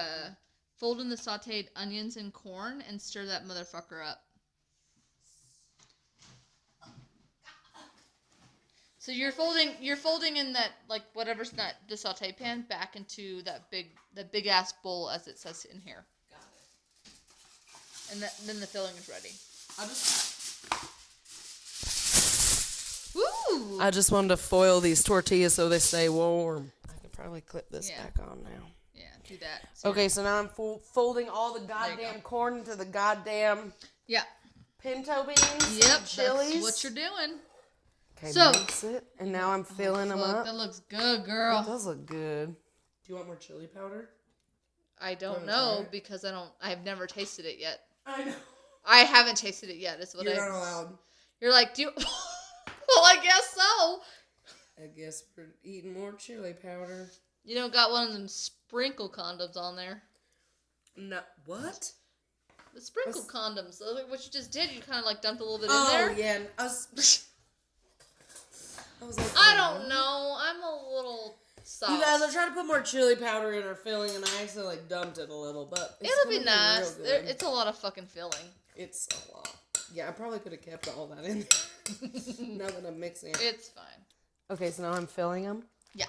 S2: fold in the sauteed onions and corn and stir that motherfucker up. So you're folding in that, whatever's not the saute pan back into that big ass bowl as it says in here. And then the filling is ready.
S1: I just wanted to foil these tortillas so they stay warm. I could probably clip this back on now.
S2: Yeah, do that. So
S1: okay, so now I'm folding all the goddamn corn into the goddamn pinto beans.
S2: Yep,
S1: chilies.
S2: That's what you're doing.
S1: Okay, mix it. And now I'm filling them up.
S2: That looks good, girl.
S1: It does look good. Do you want more chili powder?
S2: I don't know because I've never tasted it yet.
S1: I know.
S2: I haven't tasted it yet. Is what
S1: You're not allowed.
S2: You're like, do you... Well, I guess so.
S1: I guess we're eating more chili powder.
S2: You don't got one of them sprinkle condoms on there.
S1: No, what?
S2: The sprinkle condoms. So what you just did, you kind of dumped a little bit in there.
S1: Oh, yeah. I was like,
S2: I don't know. I'm a little soft.
S1: You guys, I tried to put more chili powder in our filling, and I actually dumped it a little, but
S2: it'll be nice. It's a lot of fucking filling.
S1: It's a lot. Yeah, I probably could have kept all that in there. Now that I'm mixing it.
S2: It's fine.
S1: Okay, so now I'm filling them?
S2: Yeah.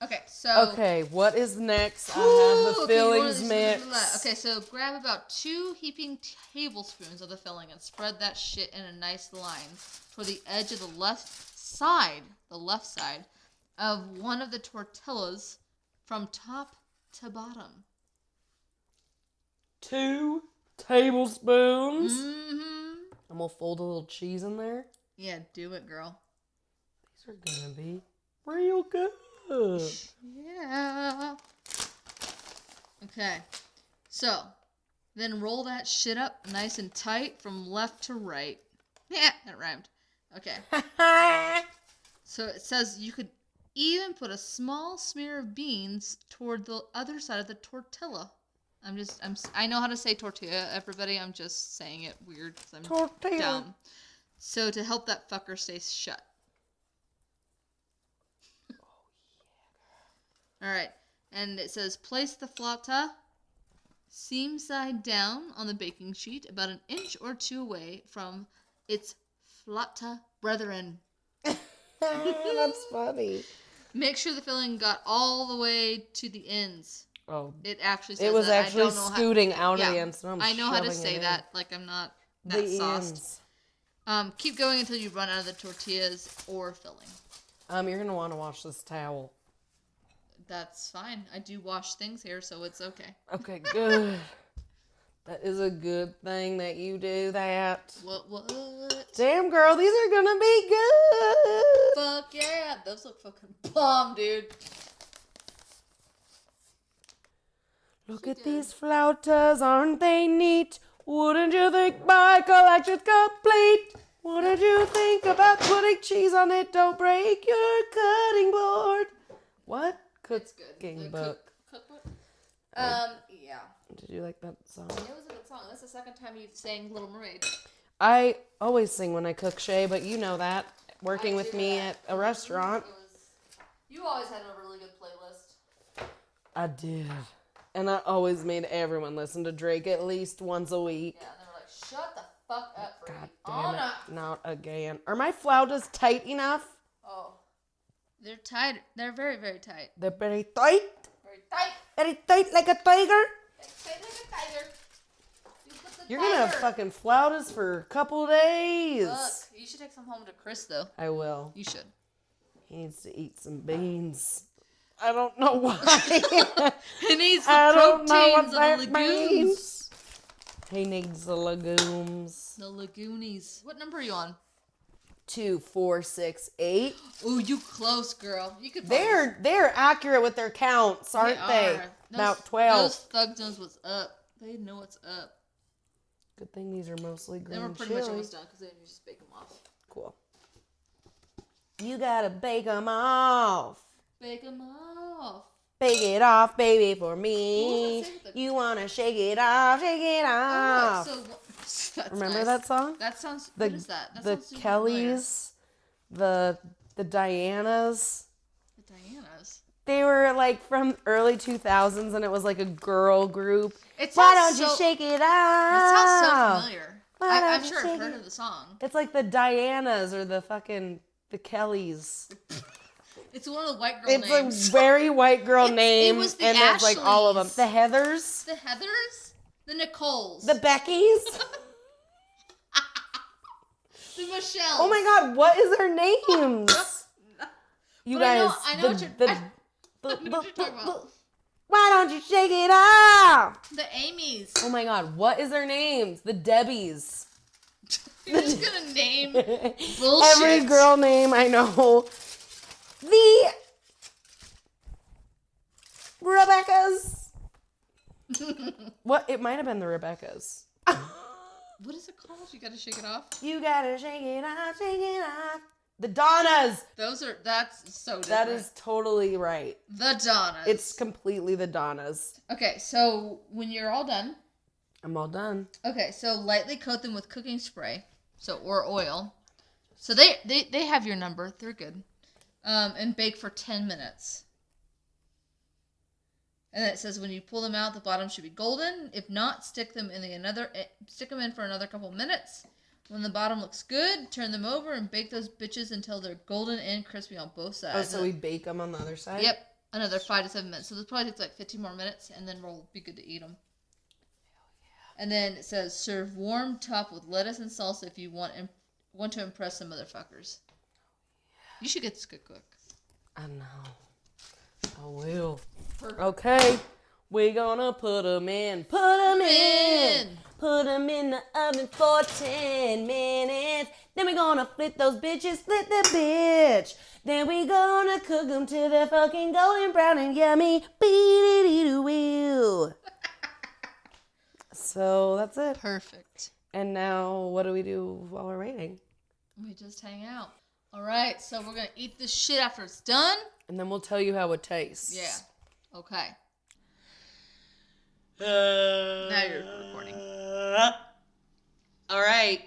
S2: Okay, so...
S1: Okay, what is next? I have the fillings mixed.
S2: Okay, so grab about 2 heaping tablespoons of the filling and spread that shit in a nice line toward the edge of the left side of one of the tortillas from top to bottom.
S1: 2 tablespoons?
S2: Mm-hmm.
S1: I'm going to fold a little cheese in there.
S2: Yeah, do it, girl.
S1: These are going to be real good.
S2: Yeah. Okay. So, then roll that shit up nice and tight from left to right. Yeah, that rhymed. Okay. So it says you could even put a small smear of beans toward the other side of the tortilla. I know how to say tortilla, everybody. I'm just saying it weird because I'm
S1: tortilla.
S2: Dumb. So to help that fucker stay shut. All right. And it says, place the flauta seam side down on the baking sheet about 1 inch or 2 away from its flauta brethren.
S1: That's funny.
S2: Make sure the filling got all the way to the ends.
S1: Oh.
S2: It actually says
S1: it was
S2: that.
S1: actually scooting out of the ends.
S2: I know how to say that. Like, I'm not that sauced. Keep going until you run out of the tortillas or filling.
S1: You're going to want to wash this towel.
S2: That's fine. I do wash things here, so it's okay.
S1: Okay, good. That is a good thing that you do that.
S2: What?
S1: Damn, girl, these are gonna be good.
S2: Fuck yeah. Those look fucking bomb, dude.
S1: Look at these flautas, aren't they neat? Wouldn't you think my collection's complete? What did you think about putting cheese on it? Don't break your cutting board. What? Cooking book.
S2: Cookbook? Yeah.
S1: Did you like that song?
S2: It was a good song. That's the second time you've sang Little Mermaid.
S1: I always sing when I cook, Shay, but you know that. Working with me at a restaurant.
S2: You always had a really good playlist.
S1: I did. And I always made everyone listen to Drake at least once a week.
S2: Yeah, and they were like, shut the fuck up, Brie.
S1: God damn it. Not again. Are my flautas tight enough?
S2: Oh. They're tight. They're very, very tight.
S1: They're very tight?
S2: Very tight.
S1: Very tight like a tiger?
S2: Tight like a tiger.
S1: You're going to have fucking flautas for a couple days.
S2: Look, you should take some home to Chris, though.
S1: I will.
S2: You should.
S1: He needs to eat some beans. I don't know why.
S2: He needs the proteins of the legumes.
S1: Means. He needs the legumes.
S2: The legoonies. What number are you on?
S1: 2, 4, 6, 8.
S2: Oh, you close, girl. You could.
S1: They're accurate with their counts, aren't they? About 12.
S2: Those thugs knows what's up. They know what's up.
S1: Good thing these are mostly green.
S2: They were pretty much almost done because then you just bake them off.
S1: Cool. You gotta bake them off.
S2: Bake them off.
S1: Bake it off, baby, for me. You wanna shake it off, shake it off.
S2: Oh, so
S1: remember that song?
S2: That sounds. What is that?
S1: The Kellys, the Dianas.
S2: The Dianas.
S1: They were like from early 2000s, and it was like a girl group.
S2: Why
S1: don't you shake it off?
S2: It sounds so familiar. I'm sure I've heard of the song.
S1: It's like the Dianas or the Kellys.
S2: It's one of the white girl names.
S1: It's a very white girl name.
S2: It was the
S1: and it's like all of them. The Heathers.
S2: The Heathers? The Nicoles.
S1: The Beckys.
S2: The Michelles.
S1: Oh my God, what is their names? You guys.
S2: I know what you're talking about.
S1: Why don't you shake it off?
S2: The Amy's.
S1: Oh my God, what is their names? The Debbies.
S2: You're just gonna name bullshit.
S1: Every girl name I know. The Rebeccas. What? It might have been the Rebeccas.
S2: What is it called? You gotta shake it off?
S1: You gotta shake it off, shake it off. The Donnas.
S2: That's so different.
S1: That is totally right.
S2: The Donnas.
S1: It's completely the Donnas.
S2: Okay, so when you're all done.
S1: I'm all done.
S2: Okay, so lightly coat them with cooking spray. Or oil. So they have your number. They're good. And bake for 10 minutes. And then it says when you pull them out, the bottom should be golden. If not, stick them in for another couple minutes. When the bottom looks good, turn them over and bake those bitches until they're golden and crispy on both sides.
S1: Oh, so we bake them on the other side?
S2: Yep, another 5 to 7 minutes. So this probably takes like 15 more minutes, and then we'll be good to eat them. Hell yeah! And then it says serve warm, top with lettuce and salsa if you want to impress some motherfuckers. You should get this good cook.
S1: I know. I will.
S2: Perfect.
S1: Okay. We're gonna put them in. Put them in. Put them in the oven for 10 minutes. Then we're gonna flip those bitches. Flip the bitch. Then we're gonna cook them till they're fucking golden brown and yummy. Beep-a-dee-doo-woo. So that's it.
S2: Perfect.
S1: And now what do we do while we're waiting?
S2: We just hang out. All right, so we're going to eat this shit after it's done.
S1: And then we'll tell you how it tastes.
S2: Yeah. Okay. Now you're recording.
S1: All right.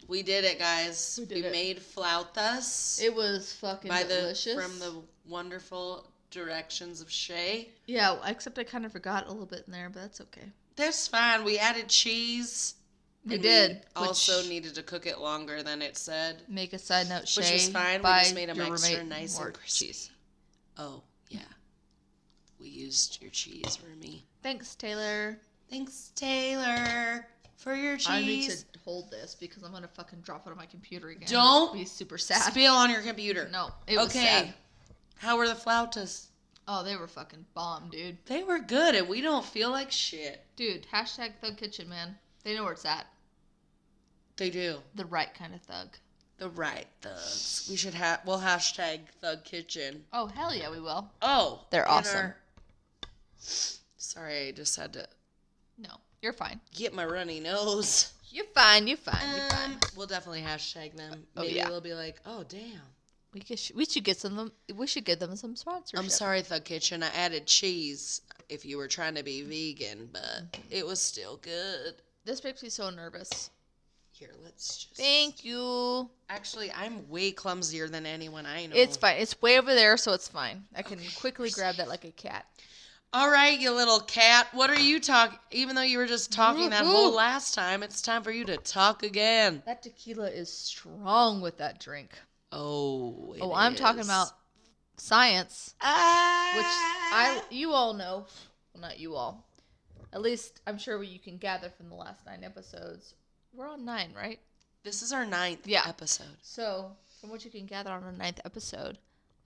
S1: We did it, guys. We made flautas.
S2: It was fucking delicious.
S1: From the wonderful directions of Shay.
S2: Yeah, except I kind of forgot a little bit in there, but that's okay.
S1: That's fine. We added cheese.
S2: We did.
S1: Also needed to cook it longer than it said.
S2: Make a side note, Shay.
S1: Which is fine. We just made them extra nice and crispy.
S2: Cheese.
S1: Oh, yeah. We used your cheese for me.
S2: Thanks, Taylor.
S1: Thanks, Taylor, for your cheese.
S2: I need to hold this because I'm going to fucking drop it on my computer again.
S1: Don't
S2: be super sad.
S1: Spill on your computer.
S2: No, it was sad.
S1: How were the flautas?
S2: Oh, they were fucking bomb, dude.
S1: They were good, and we don't feel like shit.
S2: Dude, hashtag Thug Kitchen, man. They know where it's at.
S1: They do.
S2: The right kind of thug.
S1: The right thugs. We should we'll hashtag Thug Kitchen.
S2: Oh, hell yeah, we will.
S1: Oh.
S2: They're awesome.
S1: Sorry, I just had to...
S2: No, you're fine.
S1: Get my runny nose.
S2: You're fine. You're fine.
S1: We'll definitely hashtag them.
S2: Maybe
S1: they'll be like, oh, damn.
S2: We should get some. We should give them some sponsorship.
S1: I'm sorry, Thug Kitchen. I added cheese if you were trying to be vegan, but it was still good.
S2: This makes me so nervous.
S1: Here, let's just...
S2: Thank you.
S1: Actually, I'm way clumsier than anyone I know.
S2: It's fine. It's way over there, so it's fine. I can quickly grab that like a cat.
S1: All right, you little cat. What are you talking? Even though you were just talking that whole last time, it's time for you to talk again.
S2: That tequila is strong with that drink.
S1: Oh,
S2: I'm talking about science, which you all know. Well, not you all. At least I'm sure you can gather from the last 9 episodes. We're on 9, right?
S1: This is our 9th episode.
S2: So, from what you can gather on our 9th episode,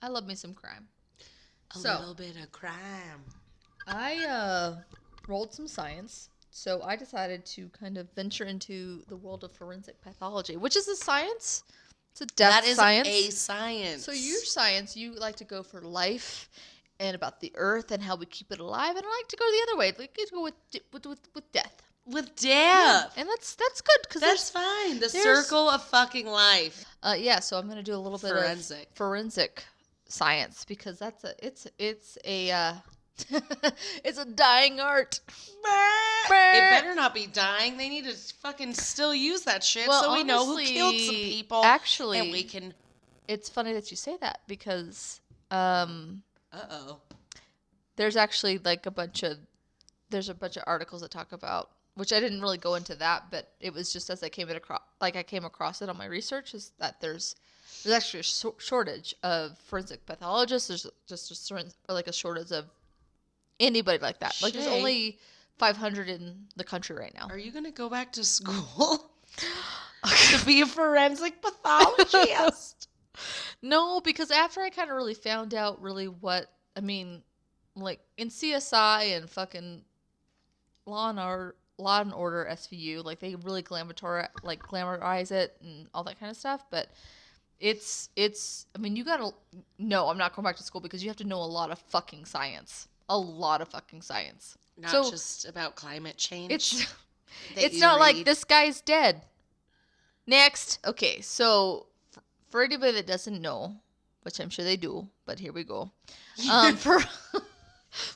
S2: I love me some crime.
S1: A little bit of crime.
S2: I rolled some science, so I decided to kind of venture into the world of forensic pathology, which is a science. It's a death science.
S1: That is a science.
S2: So your science, you like to go for life and about the earth and how we keep it alive, and I like to go the other way. Like to go with death.
S1: With death.
S2: Yeah. And that's good because
S1: that's fine. The circle of fucking life.
S2: So I'm gonna do a little bit of forensic science because it's a it's a dying art.
S1: It better not be dying. They need to fucking still use that shit so we know who killed some people.
S2: Actually,
S1: and we can.
S2: It's funny that you say that because there's actually like a bunch of articles that talk about, which I didn't really go into that, but it was just as I came across it on my research, is that there's actually a shortage of forensic pathologists. There's just a shortage of anybody like that. Like, there's only 500 in the country right now.
S1: Are you going to go back to school to be a forensic pathologist?
S2: No, because after I kind of really found out really what, I mean, like in CSI and fucking Law and Order SVU, like they really glamorize it and all that kind of stuff, but it's I mean, you gotta know, I'm not going back to school because you have to know a lot of fucking science. Not just about climate change. It's not like this guy's dead. Next. Okay, so for anybody that doesn't know, which I'm sure they do, but here we go.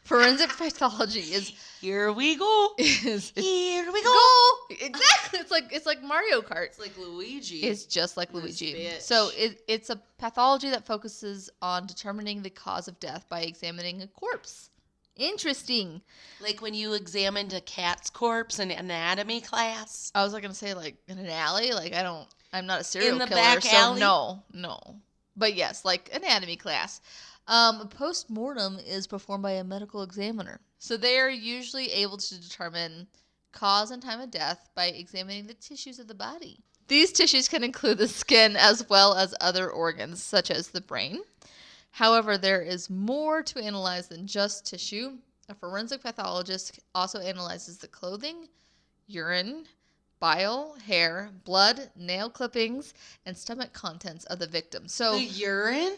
S2: Forensic pathology is
S1: here we go.
S2: Here we go. Exactly. It's like Mario Kart.
S1: It's like Luigi.
S2: It's just like Luigi. So it's a pathology that focuses on determining the cause of death by examining a corpse. Interesting.
S1: Like when you examined a cat's corpse in anatomy class.
S2: I was like gonna say like in an alley. Like I'm not a serial killer.
S1: Back alley?
S2: No. But yes, like anatomy class. A post-mortem is performed by a medical examiner. So they are usually able to determine cause and time of death by examining the tissues of the body. These tissues can include the skin as well as other organs, such as the brain. However, there is more to analyze than just tissue. A forensic pathologist also analyzes the clothing, urine, bile, hair, blood, nail clippings, and stomach contents of the victim. So
S1: the urine?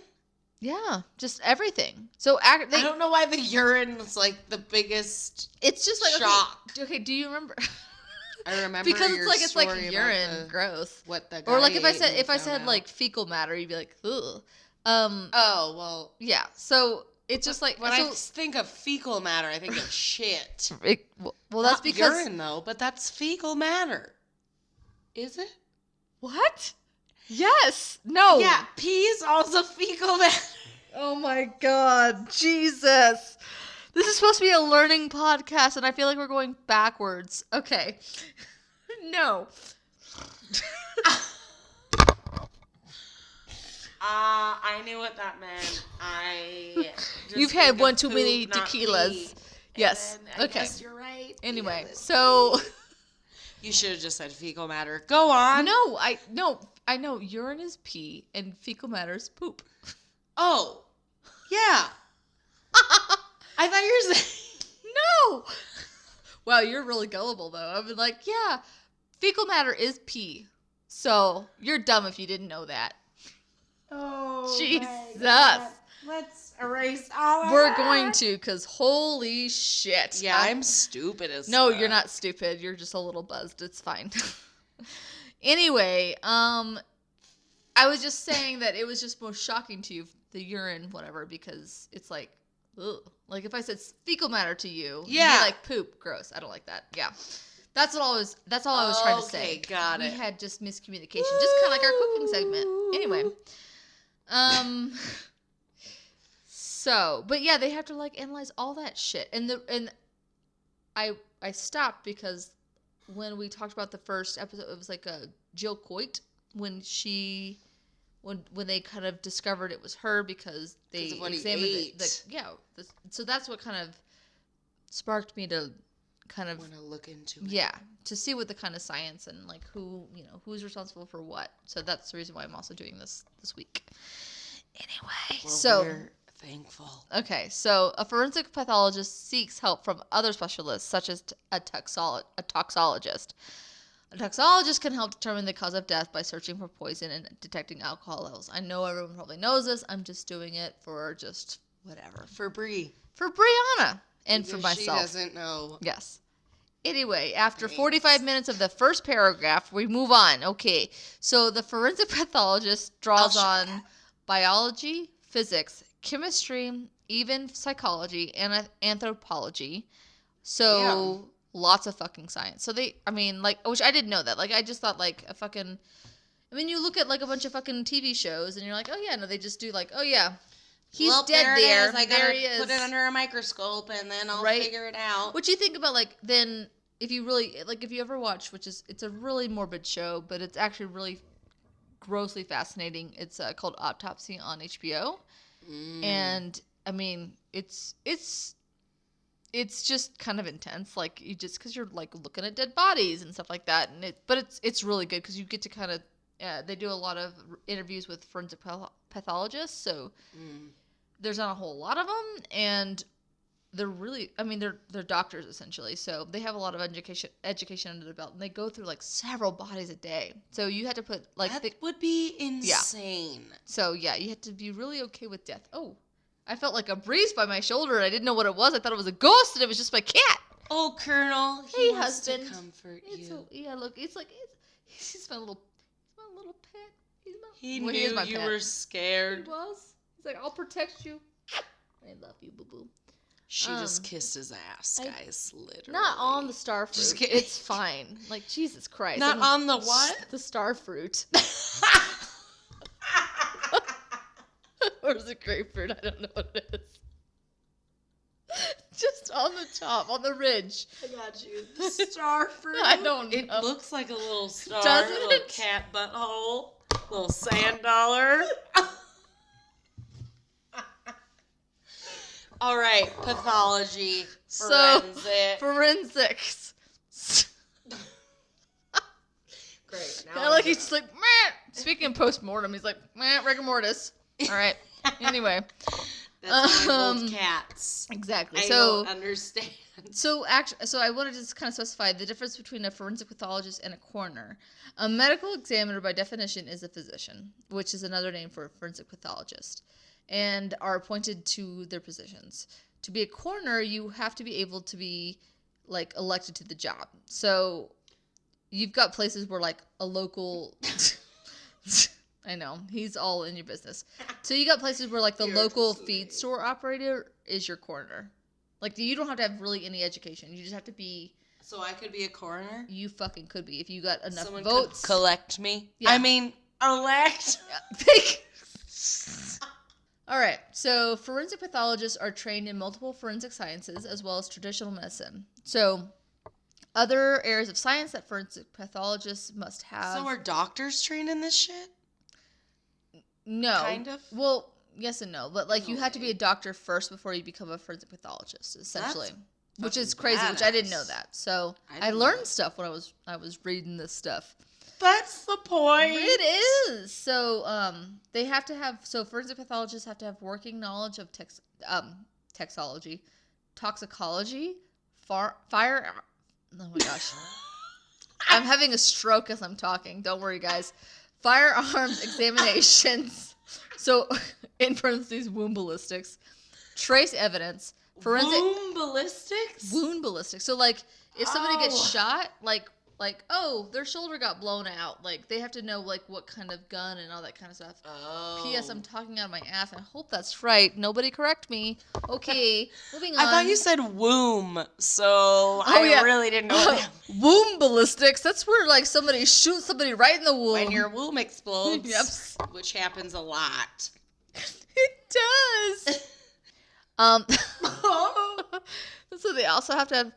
S2: Yeah, just everything. So
S1: I don't know why the urine was like the biggest.
S2: It's just like
S1: shock.
S2: Okay, do you remember?
S1: I remember
S2: because
S1: your
S2: it's like urine, gross. What the guy or like if I said like fecal matter, you'd be like, ugh.
S1: Oh well,
S2: yeah. So it's just like...
S1: When I think of fecal matter, I think of shit.
S2: Well, that's because...
S1: urine, though, but that's fecal matter. Is it?
S2: What? Yes. No.
S1: Yeah, pee is also fecal matter.
S2: Oh my God. Jesus. This is supposed to be a learning podcast, and I feel like we're going backwards. Okay. No.
S1: I knew what that meant.
S2: You've had one too many tequilas. Yes. Okay.
S1: Yes, you're right.
S2: Anyway, so
S1: you should have just said fecal matter. Go on.
S2: No, I know urine is pee and fecal matter is poop.
S1: Oh, yeah. I thought you were saying
S2: no. Wow, you're really gullible though. I've been like, yeah, fecal matter is pee. So you're dumb if you didn't know that.
S1: Oh,
S2: Jesus.
S1: Let's erase all of
S2: We're
S1: that.
S2: going to, because holy shit.
S1: Yeah, I'm stupid as
S2: No,
S1: fuck.
S2: you're not stupid. You're just a little buzzed. It's fine. Anyway, I was just saying that it was just most shocking to you, the urine, whatever, because it's like, ugh. Like if I said fecal matter to you, you'd be like poop, gross. I don't like that. Yeah. That's all I was trying to say.
S1: Okay, got it.
S2: We had just miscommunication, just kind of like our cooking segment. Anyway. So, but yeah, they have to like analyze all that shit. And I stopped because when we talked about the first episode, it was like a Jill Coit when they kind of discovered it was her because they examined it. So that's what kind of sparked me to kind of
S1: want to look into it.
S2: Yeah, to see what the kind of science and like who's responsible for what. So that's the reason why I'm also doing this week. Anyway,
S1: well, we're thankful.
S2: Okay, so a forensic pathologist seeks help from other specialists, such as a toxologist. A toxologist can help determine the cause of death by searching for poison and detecting alcohol levels. I know everyone probably knows this. I'm just doing it for just whatever.
S1: For Brie.
S2: For Brianna. And
S1: because
S2: for myself.
S1: She doesn't know.
S2: Yes. Anyway, after 45 minutes of the first paragraph, we move on. Okay, so the forensic pathologist draws on biology, physics, chemistry, even psychology, and anthropology. So lots of fucking science. So which I didn't know that. Like, I just thought like a fucking, you look at like a bunch of fucking TV shows and you're like, oh yeah, no, they just do like, oh yeah, he's dead there.
S1: I gotta put it under a microscope and then I'll figure it out.
S2: What you think about like then if you really like if you ever watch, it's a really morbid show, but it's actually really grossly fascinating. It's called Autopsy on HBO, and it's just kind of intense. Like because you're like looking at dead bodies and stuff like that, but it's really good because you get to kind of they do a lot of interviews with forensic pathologists, so. There's not a whole lot of them, and they're really, they're doctors essentially, so they have a lot of education under their belt, and they go through like several bodies a day. So you had to put like
S1: that would be insane.
S2: Yeah. So yeah, you had to be really okay with death. Oh, I felt like a breeze by my shoulder, and I didn't know what it was. I thought it was a ghost, and it was just my cat.
S1: Oh, Colonel,
S2: hey,
S1: wants
S2: husband.
S1: To comfort you.
S2: Look, he's my little pet.
S1: He knew you were scared.
S2: He was. He's like, I'll protect you. I love you, boo boo.
S1: She just kissed his ass, guys. Literally.
S2: Not on the starfruit. Just kidding. It's fine. Like, Jesus Christ.
S1: Not on the what?
S2: The starfruit. Or is it grapefruit? I don't know what it is. Just on the top, on the ridge.
S1: I got you. The starfruit.
S2: I don't know.
S1: It looks like a little star.
S2: Doesn't
S1: a little
S2: it?
S1: Cat butthole. Little sand dollar. All right, pathology,
S2: forensics.
S1: Great.
S2: Now like he's just like, meh. Speaking of post-mortem, he's like, meh, rigor mortis. All right. Anyway.
S1: That's why both cats.
S2: Exactly.
S1: I don't understand.
S2: So I wanted to just kind of specify the difference between a forensic pathologist and a coroner. A medical examiner, by definition, is a physician, which is another name for a forensic pathologist, and are appointed to their positions. To be a coroner, you have to be able to be like elected to the job. So you've got places where like a local I know. He's all in your business. So you got places where like the local feed store operator is your coroner. Like you don't have to have really any education. You just have to be.
S1: So I could be a coroner?
S2: You fucking could be if you got enough
S1: Someone
S2: votes.
S1: Could collect me? Yeah. I mean, elect.
S2: All right. So forensic pathologists are trained in multiple forensic sciences as well as traditional medicine. So other areas of science that forensic pathologists must have.
S1: So are doctors trained in this shit?
S2: No.
S1: Kind of?
S2: Well, yes and no. But like you have to be a doctor first before you become a forensic pathologist, essentially. Which is crazy, which I didn't know that. So I learned stuff when I was reading this stuff.
S1: That's the point.
S2: It is. So they have to have forensic pathologists have to have working knowledge of toxicology, fire. Oh my gosh. I'm having a stroke as I'm talking. Don't worry, guys. Firearms examinations. So in parentheses, wound ballistics, trace evidence.
S1: Wound ballistics?
S2: Wound ballistics. So, like, if somebody gets shot, like, oh, their shoulder got blown out. Like, they have to know, like, what kind of gun and all that kind of stuff. Oh. P.S. I'm talking out of my ass. I hope that's right. Nobody correct me. Okay, moving on.
S1: I thought you said womb, so I really didn't know that.
S2: Womb ballistics. That's where, like, somebody shoots somebody right in the womb.
S1: When your womb explodes. Yep. Which happens a lot.
S2: It does. So they also have to have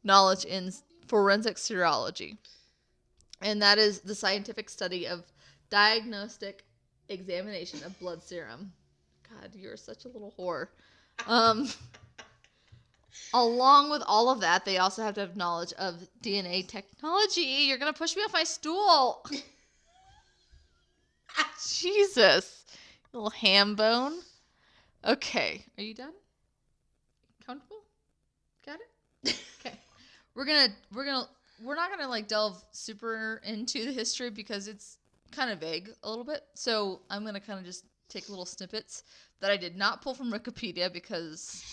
S2: knowledge in forensic serology, and that is the scientific study of diagnostic examination of blood serum. God, you're such a little whore. Along with all of that, they also have to have knowledge of DNA technology. You're gonna push me off my stool. Jesus, little ham bone. Okay, are you done? Comfortable? Got it? Okay. We're not gonna like delve super into the history because it's kind of vague a little bit. So I'm gonna kind of just take little snippets that I did not pull from Wikipedia because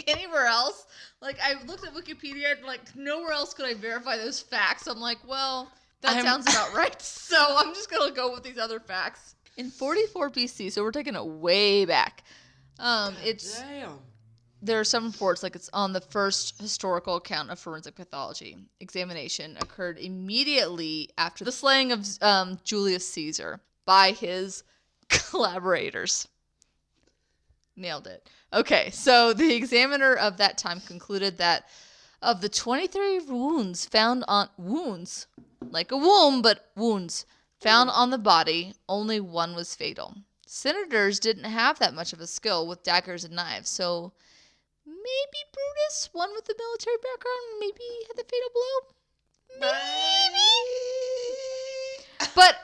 S2: anywhere else, like I looked at Wikipedia and like nowhere else could I verify those facts. I'm like, well, that sounds about right. So I'm just gonna go with these other facts. In 44 BC, so we're taking it way back. There are some reports, like it's on the first historical account of forensic pathology. Examination occurred immediately after the slaying of Julius Caesar by his collaborators. Nailed it. Okay, so the examiner of that time concluded that of the 23 wounds found on wounds, like a womb, but wounds found on the body, only one was fatal. Senators didn't have that much of a skill with daggers and knives, so maybe Brutus, one with the military background, maybe had the fatal blow. Maybe. But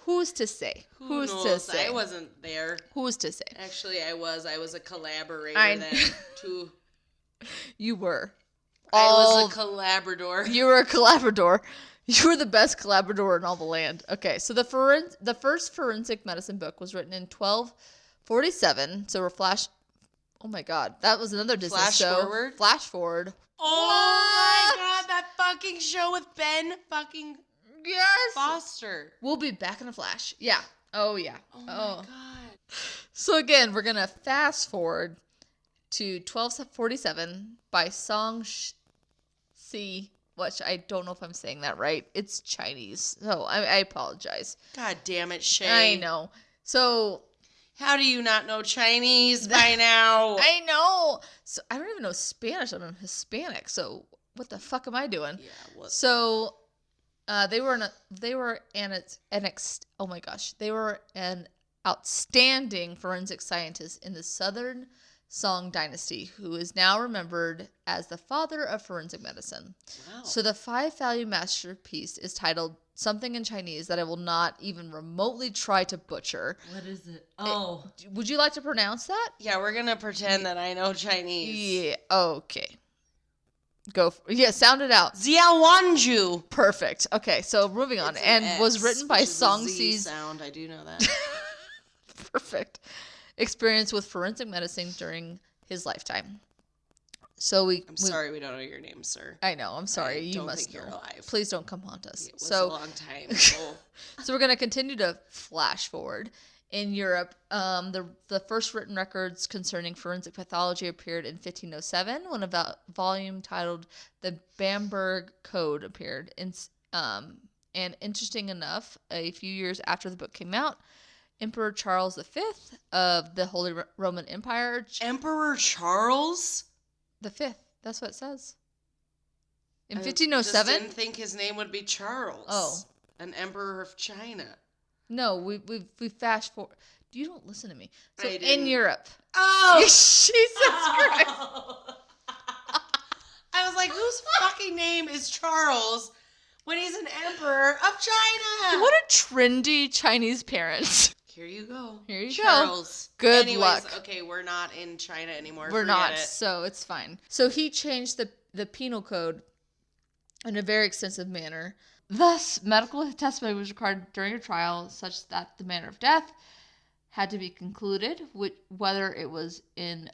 S2: who's to say? Who's to say?
S1: I wasn't there.
S2: Who's to say?
S1: Actually, I was. I was a collaborator then, too.
S2: You were.
S1: I was a collaborator.
S2: You were a collaborator. You were the best collaborator in all the land. Okay, so the first forensic medicine book was written in 1247. So we're oh my God, that was another Disney show. Flash forward.
S1: Oh my God, that fucking show with Ben fucking Foster.
S2: We'll be back in a flash. Yeah. Oh yeah.
S1: Oh my God.
S2: So again, we're gonna fast forward to 1247 by Song Si. Which I don't know if I'm saying that right. It's Chinese. So I apologize.
S1: God damn it, Shay.
S2: I know. So
S1: how do you not know Chinese by now?
S2: I know. So I don't even know Spanish. I'm Hispanic. So what the fuck am I doing?
S1: Yeah. What?
S2: So they were an outstanding forensic scientist in the Southern Song Dynasty, who is now remembered as the father of forensic medicine. Wow. So the 5-volume masterpiece is titled something in Chinese that I will not even remotely try to butcher.
S1: What is it? Oh.
S2: Would you like to pronounce that?
S1: Yeah, we're going to pretend that I know Chinese.
S2: Yeah, okay. Sound it out.
S1: Jiawanju.
S2: Perfect. Okay, so moving on. Was written by Song Si's
S1: sound. I do know that.
S2: Perfect. Experience with forensic medicine during his lifetime. I'm
S1: sorry we don't know your name, sir.
S2: I know. I'm sorry. You must know.
S1: You're alive.
S2: Please don't come haunt us.
S1: It was a long time. So
S2: we're going to continue to flash forward. In Europe, the first written records concerning forensic pathology appeared in 1507 when a volume titled The Bamberg Code appeared. And interesting enough, a few years after the book came out, Emperor Charles V of the Holy Roman Empire.
S1: Emperor Charles?
S2: The Fifth. That's what it says. In 1507?
S1: I didn't think his name would be Charles.
S2: Oh.
S1: An emperor of China.
S2: No, we fast forward. You don't listen to me. So in Europe.
S1: Oh!
S2: Jesus Christ.
S1: I was like, whose fucking name is Charles when he's an emperor of China?
S2: What a trendy Chinese parent.
S1: Here you go.
S2: Here you
S1: Charles.
S2: Go. Good luck.
S1: Okay, we're not in China anymore.
S2: We're not, so it's fine. So he changed the penal code in a very extensive manner. Thus, medical testimony was required during a trial such that the manner of death had to be concluded, whether it was in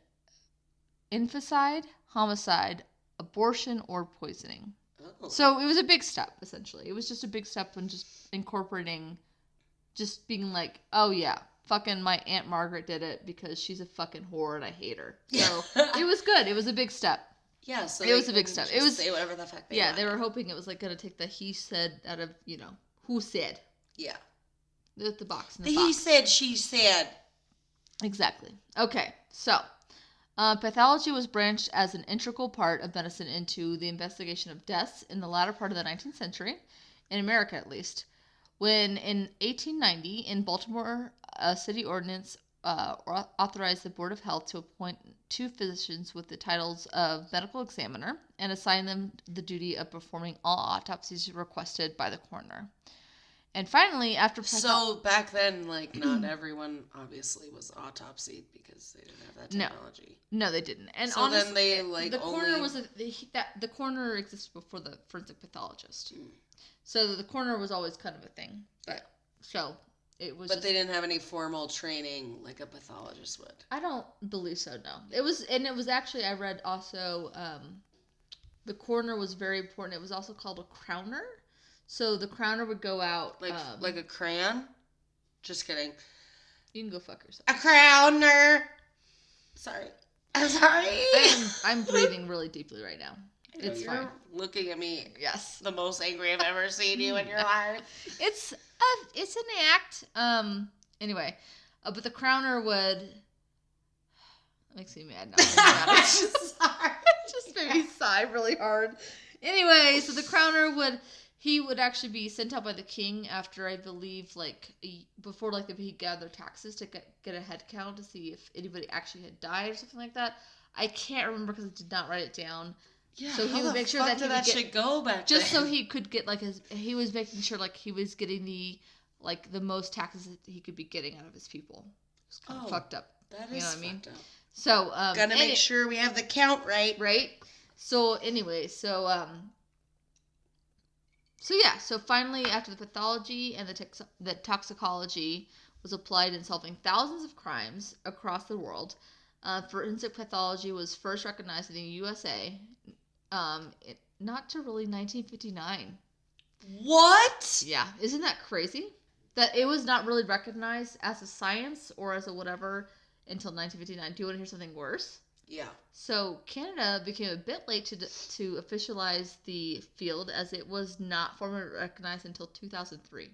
S2: infanticide, homicide, abortion, or poisoning. Oh. So it was a big step, essentially. It was just a big step when just incorporating, just being like, oh yeah, fucking my Aunt Margaret did it because she's a fucking whore and I hate her. So it was good. It was a big step.
S1: Yeah, so
S2: it was a big step. It was
S1: say whatever the fuck
S2: they wanted. They were hoping it was like gonna take the he said out of who said.
S1: Yeah.
S2: The box.
S1: The he said, she said.
S2: Exactly. Okay, so pathology was branched as an integral part of medicine into the investigation of deaths in the latter part of the 19th century, in America at least, when in 1890 in Baltimore, a city ordinance authorized the Board of Health to appoint 2 physicians with the titles of medical examiner and assign them the duty of performing all autopsies requested by the coroner. And finally, after...
S1: So back then, like, not everyone obviously was autopsied because they didn't have that technology.
S2: No, they didn't. And
S1: so honestly, then they, like,
S2: the coroner was... the coroner existed before the forensic pathologist. Mm. So the coroner was always kind of a thing. But, so... But
S1: they didn't have any formal training like a pathologist would.
S2: I don't believe so, no. It was actually, I read also, the coroner was very important. It was also called a crowner. So the crowner would go out.
S1: Like a crayon? Just kidding.
S2: You can go fuck yourself.
S1: A crowner! Sorry. I'm sorry.
S2: I'm breathing really deeply right now. It's
S1: you're
S2: fine.
S1: Looking at me.
S2: Yes.
S1: The most angry I've ever seen you in your life.
S2: It's an act. Anyway, but the crowner would. Makes me mad now. Sorry. Just made me sigh really hard. Anyway, so the crowner would actually be sent out by the king after, I believe, before he gathered taxes to get a head count to see if anybody actually had died or something like that. I can't remember because I did not write it down.
S1: Yeah,
S2: so he would make sure that
S1: that should go back
S2: just then? So he could get he was making sure he was getting the most taxes that he could be getting out of his people. It's kind of fucked up.
S1: That is fucked up.
S2: So
S1: gotta make sure we have the count right.
S2: Right. So anyway, so finally after the pathology and the toxicology was applied in solving thousands of crimes across the world, forensic pathology was first recognized in the USA. Not till really 1959.
S1: What?
S2: Yeah, isn't that crazy? That it was not really recognized as a science or as a whatever until 1959. Do you want to hear something worse?
S1: Yeah. So
S2: Canada became a bit late to officialize the field, as it was not formally recognized until 2003.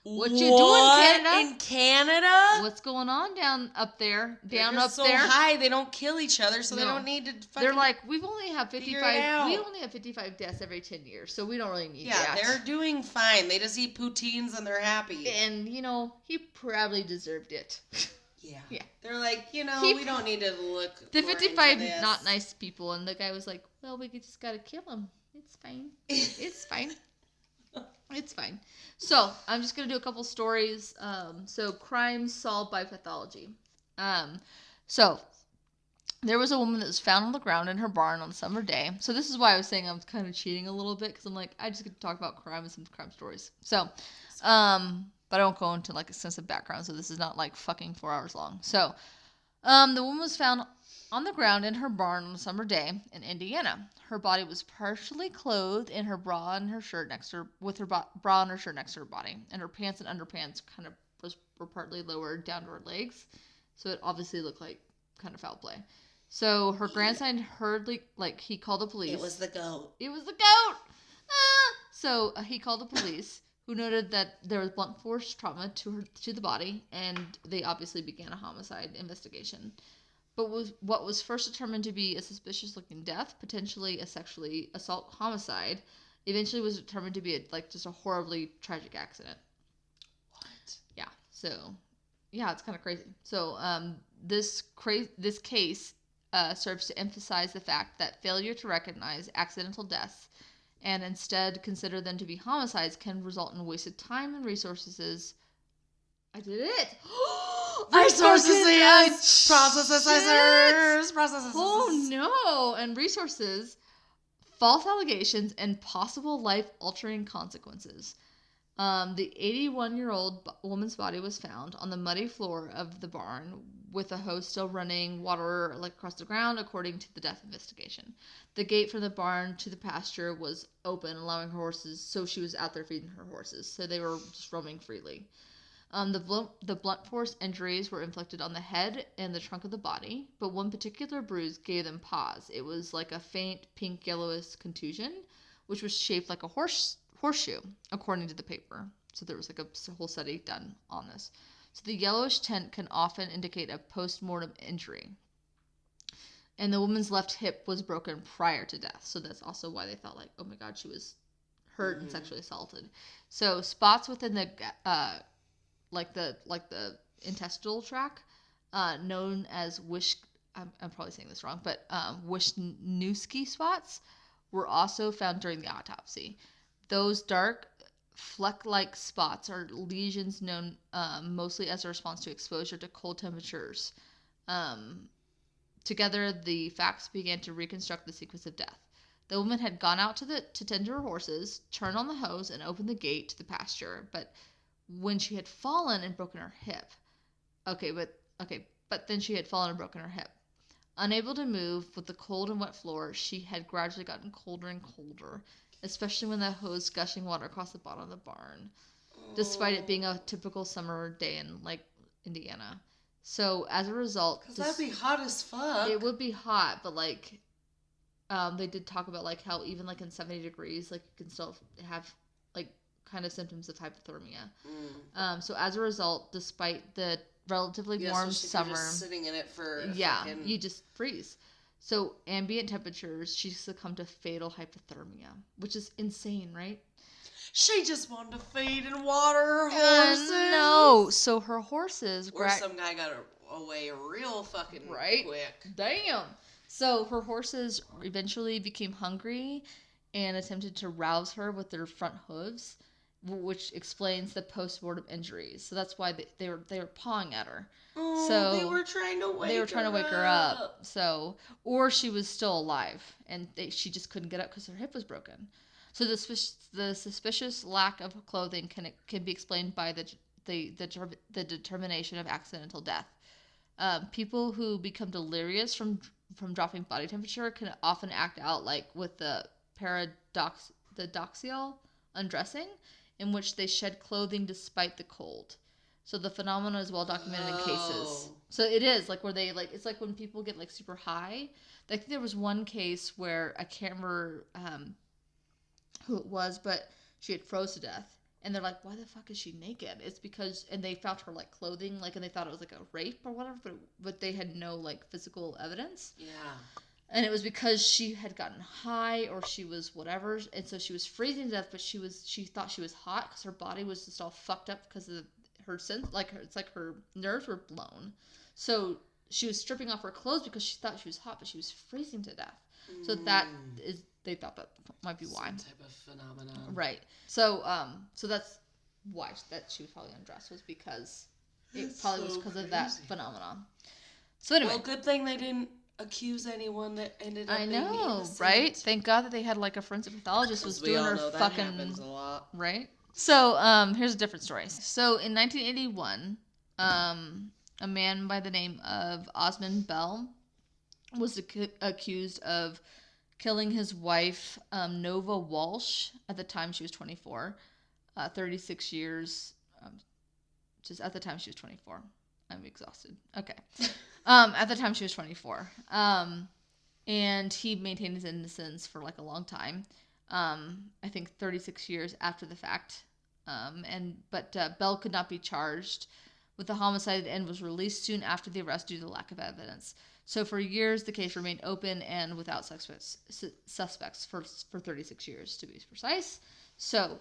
S2: What you doing, Canada?
S1: In Canada?
S2: What's going on down up there?
S1: They're so high, they don't kill each other, so they don't need to fucking.
S2: They're like, we only have 55 deaths every 10 years, so we don't really need that.
S1: Yeah, they're doing fine. They just eat poutines and they're happy.
S2: And he probably deserved it.
S1: Yeah.
S2: Yeah.
S1: They're like, we don't need to look.
S2: The 55 not nice people, and the guy was like, well, we just gotta kill him. It's fine. It's fine. It's fine. So, I'm just going to do a couple stories. So, crimes solved by pathology. So, there was a woman that was found on the ground in her barn on a summer day. So, this is why I was saying I was kind of cheating a little bit, because I'm like, I just get to talk about crime and some crime stories. So, but I don't go into extensive background, so this is not fucking 4 hours long. So, the woman was found on the ground in her barn on a summer day in Indiana. Her body was partially clothed in her bra and her shirt next to her, with her bra and her shirt next to her body, and her pants and underpants kind of were partly lowered down to her legs, so it obviously looked like kind of foul play. So her grandson hurriedly, he called the police.
S1: It was the goat.
S2: So he called the police, who noted that there was blunt force trauma to the body, and they obviously began a homicide investigation. But what was first determined to be a suspicious-looking death, potentially a sexually assault homicide, eventually was determined to be just a horribly tragic accident.
S1: What?
S2: Yeah. So, yeah, it's kind of crazy. So, this case serves to emphasize the fact that failure to recognize accidental deaths and instead consider them to be homicides can result in wasted time and resources. I did it!
S1: Resources! Processes!
S2: Oh no! And resources, false allegations, and possible life-altering consequences. The 81-year-old woman's body was found on the muddy floor of the barn with a hose still running water across the ground, according to the death investigation. The gate from the barn to the pasture was open, allowing her horses, so she was out there feeding her horses, so they were just roaming freely. The blunt force injuries were inflicted on the head and the trunk of the body, but one particular bruise gave them pause. It was like a faint pink yellowish contusion, which was shaped like a horseshoe, according to the paper. So there was a whole study done on this. So the yellowish tint can often indicate a post-mortem injury. And the woman's left hip was broken prior to death. So that's also why they thought oh my God, she was hurt and sexually assaulted. So spots within the the intestinal tract, known as I'm probably saying this wrong, but Wisniewski spots were also found during the autopsy. Those dark fleck-like spots are lesions known mostly as a response to exposure to cold temperatures. Together, the facts began to reconstruct the sequence of death. The woman had gone out to tend to her horses, turned on the hose, and opened the gate to the pasture, but when she had fallen and broken her hip. But then she had fallen and broken her hip. Unable to move with the cold and wet floor, she had gradually gotten colder and colder, especially when the hose gushing water across the bottom of the barn, despite it being a typical summer day in Indiana. So as a result,
S1: because that'd be hot as fuck.
S2: It would be hot, but they did talk about how even in 70 degrees, you can still have kind of symptoms of hypothermia. So as a result, despite the relatively warm summer,
S1: just sitting in it for
S2: you just freeze. So ambient temperatures, she succumbed to fatal hypothermia, which is insane, right?
S1: She just wanted to feed and water her horses.
S2: No, so her horses.
S1: Or some guy got away real fucking quick.
S2: Damn. So her horses eventually became hungry and attempted to rouse her with their front hooves, which explains the post-mortem injuries. So that's why they were pawing at her.
S1: Oh,
S2: so
S1: they were trying to wake her
S2: up. So, or she was still alive, and she just couldn't get up because her hip was broken. So the suspicious lack of clothing can be explained by the determination of accidental death. People who become delirious from dropping body temperature can often act out with the paradoxical undressing, in which they shed clothing despite the cold. So the phenomenon is well documented in cases. So it is where they it's when people get super high. I think there was one case where I can't remember who it was, but she had froze to death, and they're like, "Why the fuck is she naked?" It's because, and they found her clothing, and they thought it was a rape or whatever, but they had no physical evidence.
S1: Yeah.
S2: And it was because she had gotten high, or she was whatever, and so she was freezing to death. But she thought she was hot because her body was just all fucked up because of her sense, it's her nerves were blown. So she was stripping off her clothes because she thought she was hot, but she was freezing to death. So they thought that might be why.
S1: Some type of phenomenon.
S2: Right. So so that's why that she was probably undressed, was because it probably was because of that phenomenon. So anyway.
S1: Well, good thing they didn't accuse anyone that ended up being innocent.
S2: Right? Thank God that they had a forensic pathologist was doing her fucking.
S1: That happens a lot.
S2: Right? So here's a different story. So in 1981, a man by the name of Osmond Bell was accused of killing his wife, Nova Walsh. At the time, she was 24. 36 years. Just at the time, she was 24. I'm exhausted. Okay. At the time, she was 24. And he maintained his innocence for like a long time. I think 36 years after the fact. But Bell could not be charged with the homicide and was released soon after the arrest due to the lack of evidence. So for years, the case remained open and without suspects for 36 years, to be precise. So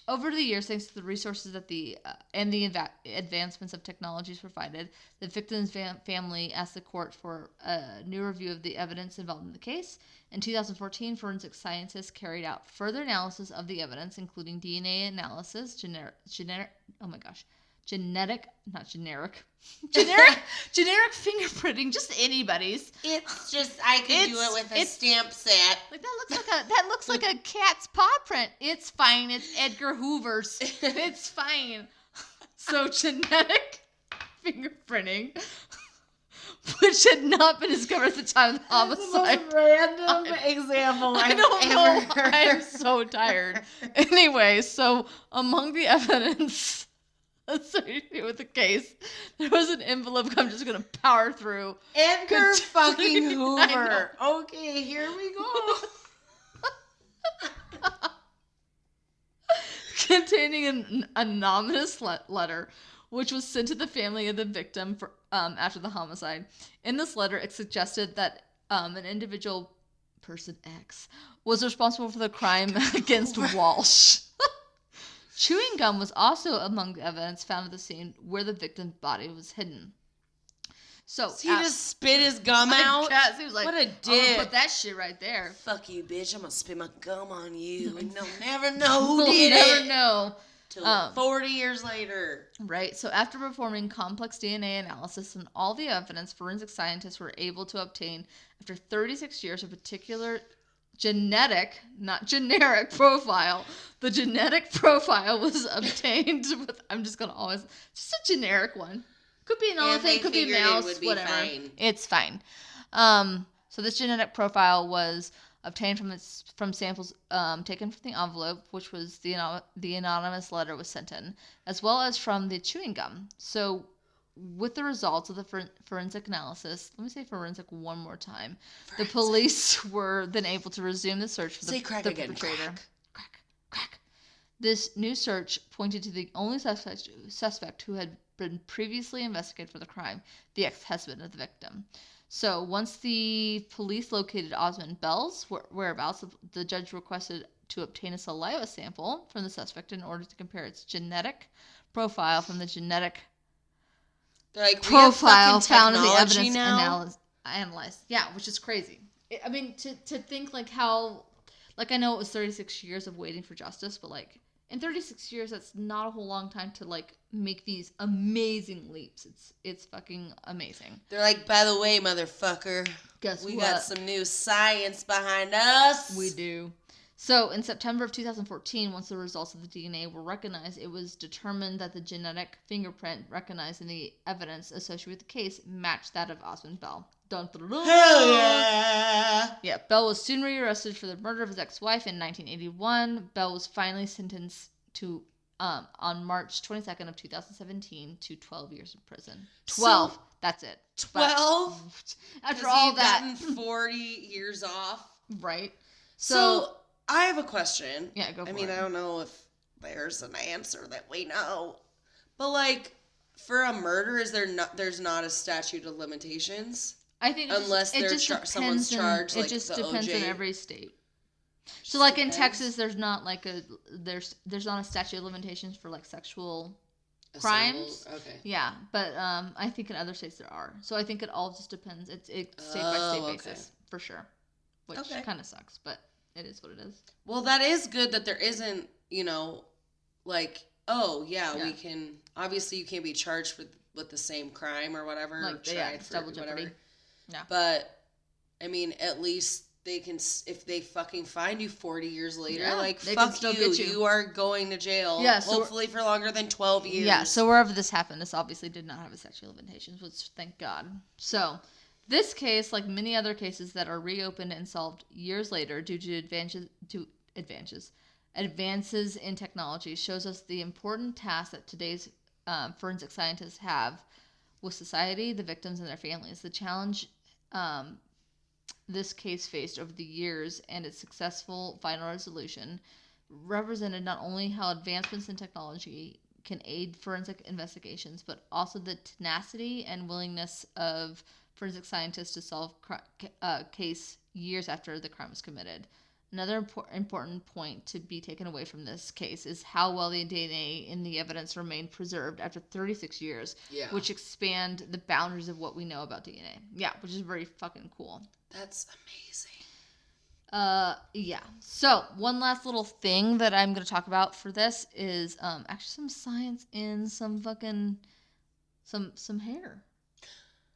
S2: over the years, thanks to the resources that the advancements of technologies provided, the victim's family asked the court for a new review of the evidence involved in the case. In 2014, forensic scientists carried out further analysis of the evidence, including DNA analysis, generic fingerprinting, just anybody's.
S3: It's just I could do it with a stamp set.
S2: Like that looks like a cat's paw print. It's fine. It's Edgar Hoover's. It's fine. So genetic fingerprinting, which had not been discovered at the time of the homicide.
S3: That's the most random example I've ever heard.
S2: I'm so tired. Anyway, so among the evidence associated with the case, there was an envelope I'm just going to power through.
S3: Edgar fucking Hoover. Okay, here we go.
S2: Containing an anonymous letter, which was sent to the family of the victim after the homicide. In this letter, it suggested that an individual, person X, was responsible for the crime against Walsh. Chewing gum was also among the evidence found at the scene where the victim's body was hidden. So
S3: he just spit his gum out?
S2: Yes, he was like,
S3: what a dick.
S2: I'm gonna put that shit right there.
S3: Fuck you, bitch. I'm gonna spit my gum on you. And they'll never know who did it.
S2: They'll never know.
S3: Till 40 years later.
S2: Right. So after performing complex DNA analysis and all the evidence, forensic scientists were able to obtain, after 36 years, a particular genetic, not generic profile. The genetic profile was obtained with, I'm just going to always, just a generic one. Could be an elephant, could be a mouse, whatever. Fine. It's fine. So this genetic profile was obtained from samples taken from the envelope, which was the anonymous letter was sent in, as well as from the chewing gum. So with the results of the forensic analysis, let me say forensic one more time, the police were then able to resume the search for the perpetrator. Crack. This new search pointed to the only suspect who had been previously investigated for the crime, the ex-husband of the victim. So once the police located Osmond Bell's whereabouts, the judge requested to obtain a saliva sample from the suspect in order to compare its genetic profile from the genetic profile found in the evidence analyzed. Yeah, which is crazy. I mean, to think like how, like I know it was 36 years of waiting for justice, but like in 36 years, that's not a whole long time to like make these amazing leaps. It's fucking amazing.
S3: They're like, by the way, motherfucker,
S2: guess
S3: we got some new science behind us.
S2: We do. So in September of 2014, once the results of the DNA were recognized, it was determined that the genetic fingerprint recognized in the evidence associated with the case matched that of Osmond Bell. Dun, dun, dun.
S3: Hell yeah!
S2: Yeah, Bell was soon rearrested for the murder of his ex-wife in 1981. Bell was finally sentenced to, on March 22nd of 2017, to 12 years in prison. 12. So, that's it.
S3: 12?
S2: After all that.
S3: Gotten 40 years off.
S2: Right.
S3: So I have a question.
S2: Yeah, go for it.
S3: I mean, I don't know if there's an answer that we know. But, like, for a murder, there's not a statute of limitations?
S2: I think
S3: unless someone's charged, like
S2: it just
S3: the
S2: depends
S3: OJ.
S2: in every state. So, like in Texas, there's not like there's not a statute of limitations for like sexual crimes.
S3: Okay.
S2: Yeah, but I think in other states there are. So I think it all just depends. It's state by state basis for sure, which kind of sucks, but it is what it is.
S3: Well, that is good that there isn't, like, we can. Obviously, you can't be charged with the same crime or whatever.
S2: Like,
S3: tried for
S2: double jeopardy.
S3: Whatever.
S2: Yeah.
S3: But, I mean, at least they can, if they fucking find you 40 years later, fuck you, you are going to jail. Yeah, so hopefully for longer than 12 years.
S2: Yeah, so wherever this happened, this obviously did not have a statute of limitations, which thank God. So, This case, like many other cases that are reopened and solved years later due to advances in technology, shows us the important task that today's forensic scientists have with society, the victims, and their families. The challenge this case faced over the years and its successful final resolution represented not only how advancements in technology can aid forensic investigations, but also the tenacity and willingness of forensic scientists to solve case years after the crime was committed. Another important point to be taken away from this case is how well the DNA in the evidence remained preserved after 36 years, which expand the boundaries of what we know about DNA. Yeah, which is very fucking cool.
S3: That's amazing.
S2: Yeah. So one last little thing that I'm going to talk about for this is actually some science in some fucking some hair.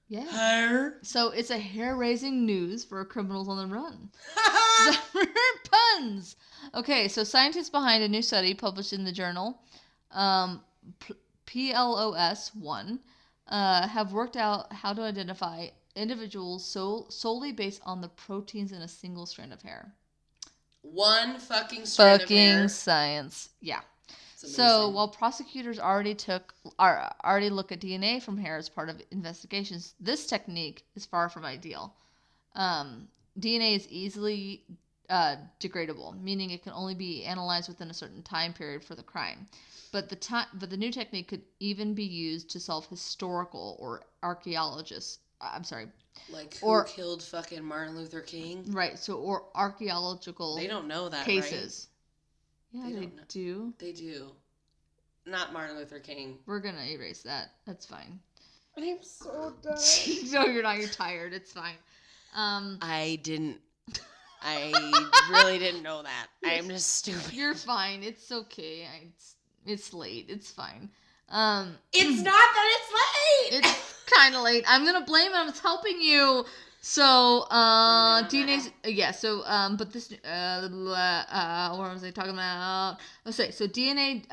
S2: Yeah.
S3: Hair.
S2: So it's a hair-raising news for criminals on the run. Puns. Okay, so scientists behind a new study published in the journal PLOS 1 have worked out how to identify individuals solely based on the proteins in a single strand of hair.
S3: One fucking strand of hair.
S2: Fucking science. Yeah. So while prosecutors already look at DNA from hair as part of investigations, this technique is far from ideal. DNA is easily degradable, meaning it can only be analyzed within a certain time period for the crime. But the new technique could even be used to solve historical or
S3: who killed fucking Martin Luther King?
S2: Right. So or archaeological.
S3: They don't know that
S2: cases.
S3: Right?
S2: Yeah, they do.
S3: They do. Not Martin Luther King.
S2: We're gonna erase that. That's fine.
S3: I'm so done.
S2: No, you're not. You're tired. It's fine.
S3: I really didn't know that. I'm just stupid.
S2: You're fine. It's okay. It's late. It's fine.
S3: It's not that it's late.
S2: It's kind of late. I'm gonna blame it. I was helping you. So, DNA's, so, but this, what was I talking about? Okay, so DNA,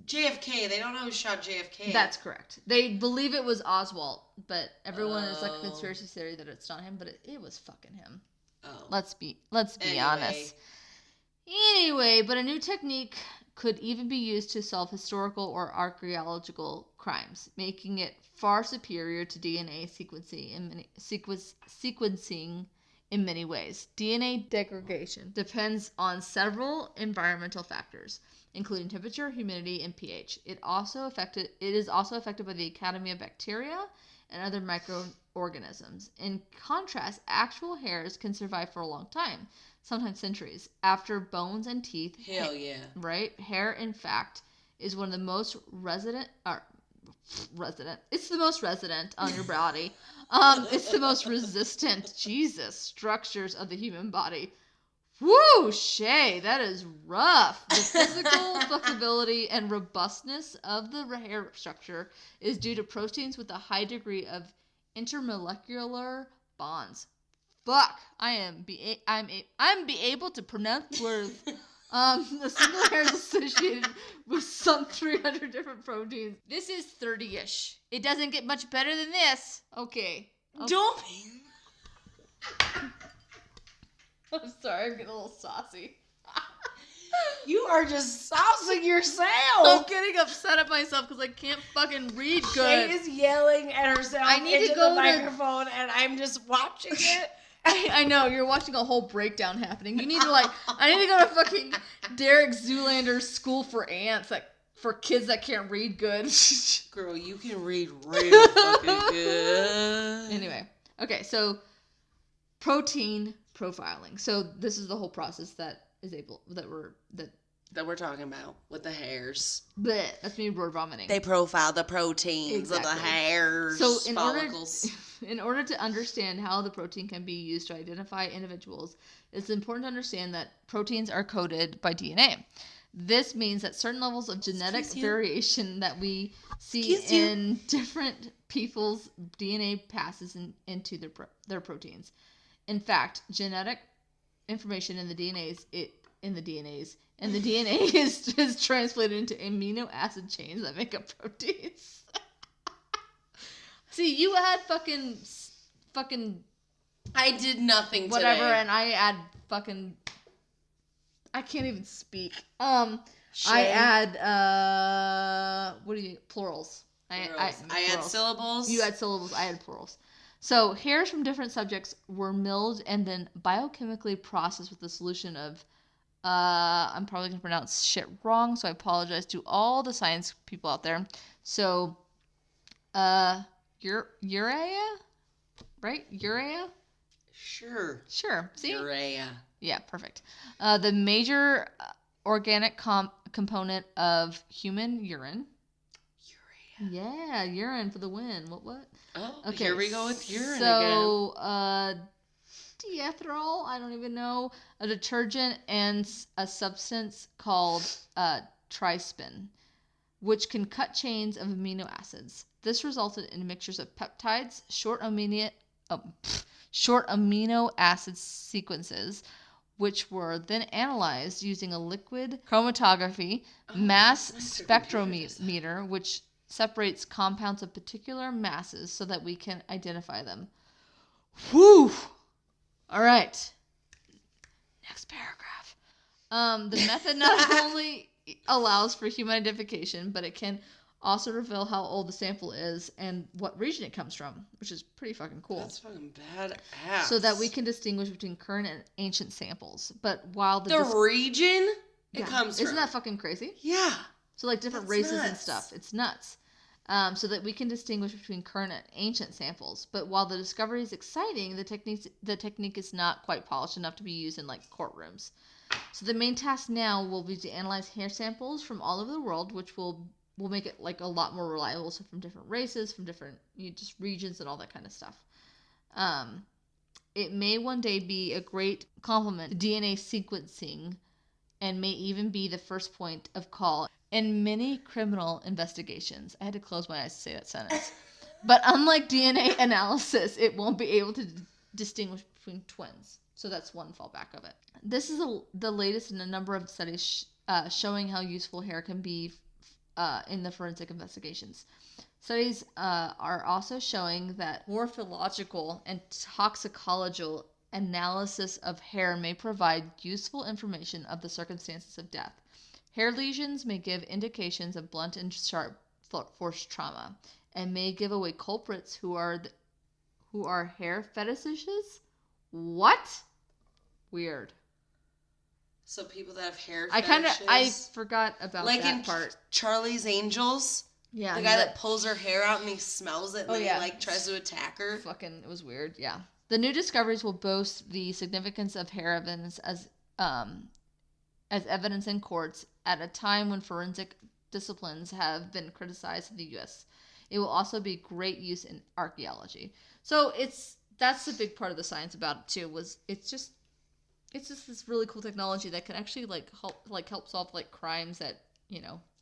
S3: JFK, they don't know who shot JFK.
S2: That's correct. They believe it was Oswald, but everyone is like a conspiracy theory that it's not him, but it was fucking him.
S3: Oh.
S2: Let's be honest. Anyway, but a new technique could even be used to solve historical or archaeological crimes, making it far superior to DNA sequencing in many ways. DNA degradation depends on several environmental factors, including temperature, humidity, and pH. It is also affected by the anatomy of bacteria and other microorganisms. In contrast, actual hairs can survive for a long time, sometimes centuries, after bones and teeth.
S3: Hell yeah.
S2: Right? Hair, in fact, is one of the most resident. It's the most resident on your body. It's the most resistant, structures of the human body. Woo, Shay, that is rough. The physical flexibility and robustness of the hair structure is due to proteins with a high degree of intermolecular bonds. Fuck, I'm able to pronounce words. The single hair is associated with some 300 different proteins. This is 30-ish. It doesn't get much better than this. Okay.
S3: Don't.
S2: I'm sorry, I'm getting a little saucy.
S3: You are just saucing yourself.
S2: I'm getting upset at myself because I can't fucking read good.
S3: Shay is yelling at herself into the microphone, and I'm just watching it.
S2: I know, you're watching a whole breakdown happening. You need to I need to go to fucking Derek Zoolander's School for Ants, for kids that can't read good.
S3: Girl, you can read real fucking good.
S2: Anyway, okay, so protein profiling. So this is the whole process that
S3: we're talking about with the hairs.
S2: Blech, that's me word vomiting.
S3: They profile the proteins of the hairs.
S2: So
S3: follicles.
S2: In order to understand how the protein can be used to identify individuals, it's important to understand that proteins are coded by DNA. This means that certain levels of genetic variation that we see in different people's DNA passes into their proteins. In fact, genetic information in the DNA is translated into amino acid chains that make up proteins. See, you had fucking fucking...
S3: I did nothing
S2: whatever,
S3: today.
S2: And I add fucking... I can't even speak.
S3: Shay.
S2: I add, plurals. I
S3: add syllables.
S2: You add syllables, I add plurals. So, hairs from different subjects were milled and then biochemically processed with a solution of, I'm probably going to pronounce shit wrong, so I apologize to all the science people out there. So, urea? Right? Urea?
S3: Sure.
S2: See?
S3: Urea.
S2: Yeah, perfect. The major organic component of human urine. Yeah, urine for the win. What?
S3: Oh, okay. Here we go with urine again.
S2: So, diethyl, I don't even know, a detergent and a substance called trispin, which can cut chains of amino acids. This resulted in mixtures of peptides, short amino acid sequences, which were then analyzed using a liquid chromatography mass spectrometer, which separates compounds of particular masses so that we can identify them. Whew! All right. Next paragraph. The method not only allows for human identification, but it can also reveal how old the sample is and what region it comes from, which is pretty fucking cool.
S3: That's fucking badass.
S2: So that we can distinguish between current and ancient samples. But while
S3: the region it comes from.
S2: Isn't that fucking crazy?
S3: Yeah.
S2: So like different races and stuff. It's nuts. So that we can distinguish between current and ancient samples. But while the discovery is exciting, the technique is not quite polished enough to be used in like courtrooms. So the main task now will be to analyze hair samples from all over the world, which will make it like a lot more reliable. So from different races, from different just regions and all that kind of stuff. It may one day be a great complement to DNA sequencing and may even be the first point of call in many criminal investigations. I had to close my eyes to say that sentence. But unlike DNA analysis, it won't be able to distinguish between twins. So that's one fallback of it. This is the latest in a number of studies showing how useful hair can be in the forensic investigations. Studies are also showing that morphological and toxicological analysis of hair may provide useful information of the circumstances of death. Hair lesions may give indications of blunt and sharp force trauma, and may give away culprits who are hair fetishists. What? Weird.
S3: So people that have hair fetishes.
S2: I forgot about
S3: like
S2: that part. Like in
S3: Charlie's Angels. Yeah. The guy that pulls her hair out and he smells it and then he tries to attack her.
S2: Fucking, it was weird. Yeah. The new discoveries will boast the significance of hair evidence as evidence in courts at a time when forensic disciplines have been criticized in the U.S. It will also be great use in archaeology. So that's the big part of the science about it too. It's just this really cool technology that can actually help solve crimes that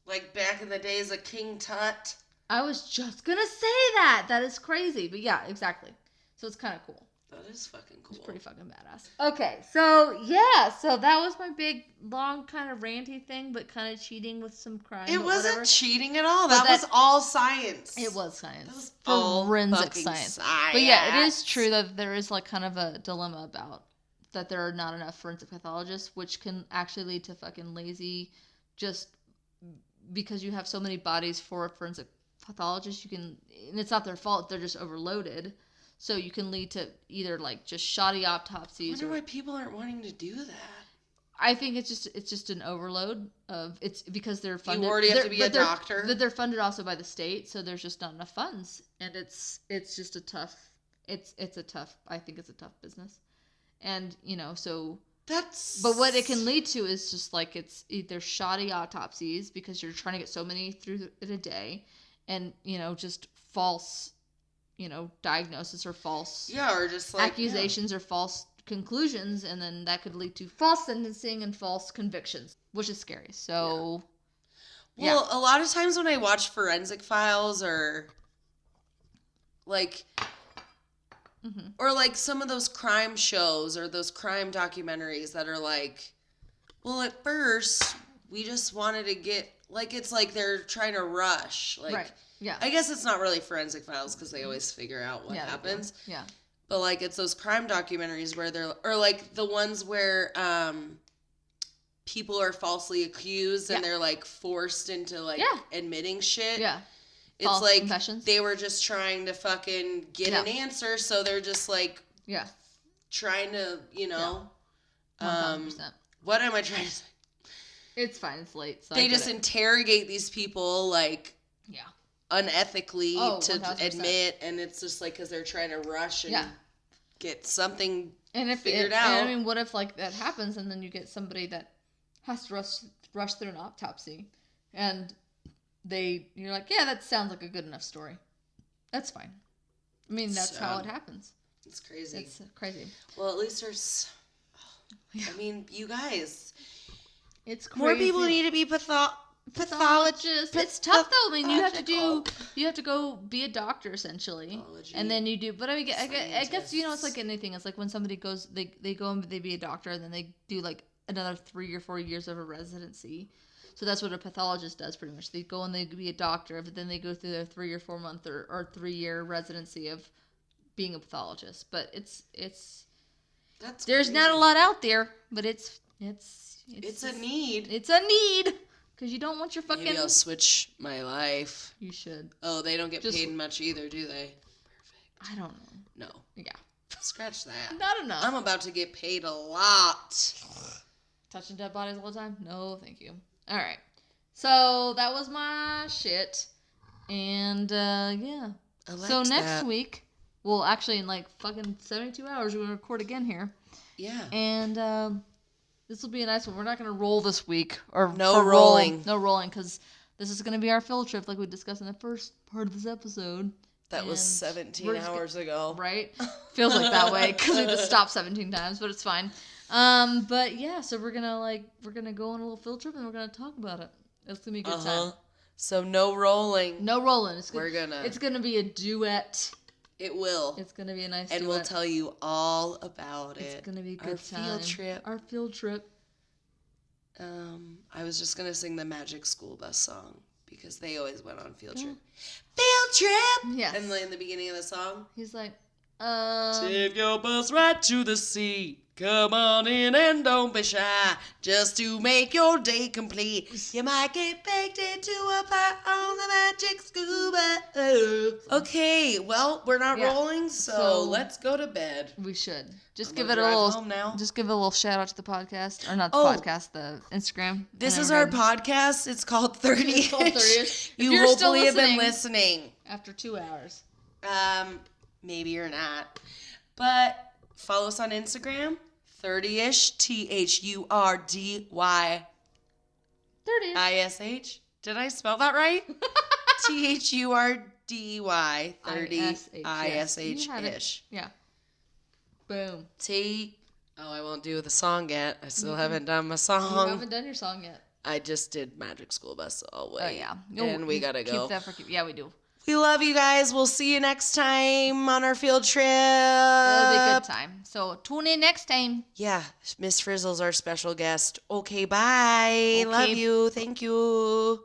S3: like back in the days of King Tut.
S2: I was just gonna say that. That is crazy, but yeah, exactly. So it's kind of cool.
S3: That is fucking cool.
S2: It's pretty fucking badass. Okay, so yeah, that was my big, long, kind of ranty thing, but kind of cheating with some crime.
S3: It wasn't cheating at all. That was all science.
S2: It was science.
S3: That was all
S2: forensic science. But yeah, it is true that there is kind of a dilemma about that there are not enough forensic pathologists, which can actually lead to fucking lazy, just because you have so many bodies for a forensic pathologist, and it's not their fault, they're just overloaded. So you can lead to either just shoddy autopsies.
S3: I wonder why people aren't wanting to do that.
S2: I think it's just an overload of it's because they're funded.
S3: You already have to be a doctor.
S2: But they're funded also by the state, so there's just not enough funds, and it's just a tough. I think it's a tough business, and so. But what it can lead to is just it's either shoddy autopsies because you're trying to get so many through in a day, and just false. Diagnosis or false
S3: or just
S2: accusations or false conclusions, and then that could lead to false sentencing and false convictions, which is scary. So,
S3: well, a lot of times when I watch forensic files or or some of those crime shows or those crime documentaries that are well, at first we just wanted to get it's they're trying to rush
S2: right. Yeah.
S3: I guess it's not really forensic files because they always figure out what happens.
S2: Yeah.
S3: But, like, it's those crime documentaries where they're... Or, like, the ones where people are falsely accused and they're, like, forced into, like, admitting shit.
S2: Yeah.
S3: It's
S2: False
S3: like
S2: confessions.
S3: they were just trying to fucking get an answer, so they're just, like...
S2: Yeah.
S3: Trying to, you know...
S2: 1,000%.
S3: What am I trying to say?
S2: It's fine. It's late. So
S3: they just interrogate these people, like...
S2: Yeah.
S3: Unethically to
S2: 1,000%.
S3: admit, and it's just like because they're trying to rush and get something figured out.
S2: And I mean, what if like that happens, and then you get somebody that has to rush through an autopsy, and you're like, yeah, that sounds like a good enough story. That's fine. I mean, that's how it happens.
S3: It's crazy.
S2: It's crazy.
S3: Well, at least there's. I mean, you guys.
S2: It's crazy.
S3: More people need to be pathologist.
S2: It's tough though. I mean, you have to go be a doctor essentially, and then you do. But I mean, I guess you know, it's like anything. It's like when somebody goes, they go and they be a doctor, and then they do like another 3 or 4 years of a residency. So that's what a pathologist does pretty much. They go and they be a doctor, but then they go through their 3 or 4 month or 3 year residency of being a pathologist. But it's
S3: that's
S2: there's
S3: crazy.
S2: not a lot out there, but it's
S3: a need.
S2: It's a need. Because you don't want your fucking...
S3: Maybe I'll switch my life.
S2: You should.
S3: Oh, they don't get paid much either, do they? Perfect.
S2: I don't know.
S3: No.
S2: Yeah.
S3: Scratch that.
S2: Not enough.
S3: I'm about to get paid a lot.
S2: Touching dead bodies all the time? No, thank you. All right. So, that was my shit. And, yeah. So, next week... Well, actually, in like fucking 72 hours, we're going to record again here.
S3: Yeah.
S2: And, this will be a nice one. We're not going to roll this week. Or
S3: no rolling.
S2: No rolling, because this is going to be our field trip like we discussed in the first part of this episode.
S3: That was 17 hours ago.
S2: Right? Feels like that way, because we just stopped 17 times, but it's fine. But yeah, so we're going to go on a little field trip, and we're going to talk about it. It's going to be a good time.
S3: So no rolling.
S2: No rolling. It's going to be a duet.
S3: It will.
S2: It's going to be a nice duet.
S3: And we'll tell you all about it.
S2: It's going to be a good time. Our field trip.
S3: I was just going to sing the Magic School Bus song because they always went on field trip. Field trip!
S2: Yes.
S3: And in the beginning of the song.
S2: He's like,
S3: Take your bus right to the sea. Come on in and don't be shy. Just to make your day complete. You might get baked into a pot on the Magic School Bus. Okay, well, we're not rolling, so let's go to bed.
S2: We should. Just give it a little shout out to the podcast. Or not the podcast, the Instagram.
S3: This is our podcast. It's called 30-ish. You
S2: hopefully
S3: still have been listening.
S2: After 2 hours.
S3: Maybe you're not. But follow us on Instagram. 30-ish. THURDY. 30-ish. Did I spell that right? THURDY. 30-ish.
S2: Yeah. Boom.
S3: I won't do the song yet. I still haven't done my song.
S2: You haven't done your song yet.
S3: I just did Magic School Bus, so I'll wait.
S2: Oh, yeah.
S3: And we gotta go.
S2: Yeah, we do.
S3: We love you guys. We'll see you next time on our field trip.
S2: It'll be a good time. So tune in next time.
S3: Yeah, Miss Frizzle's our special guest. Okay, bye. Love you. Thank you.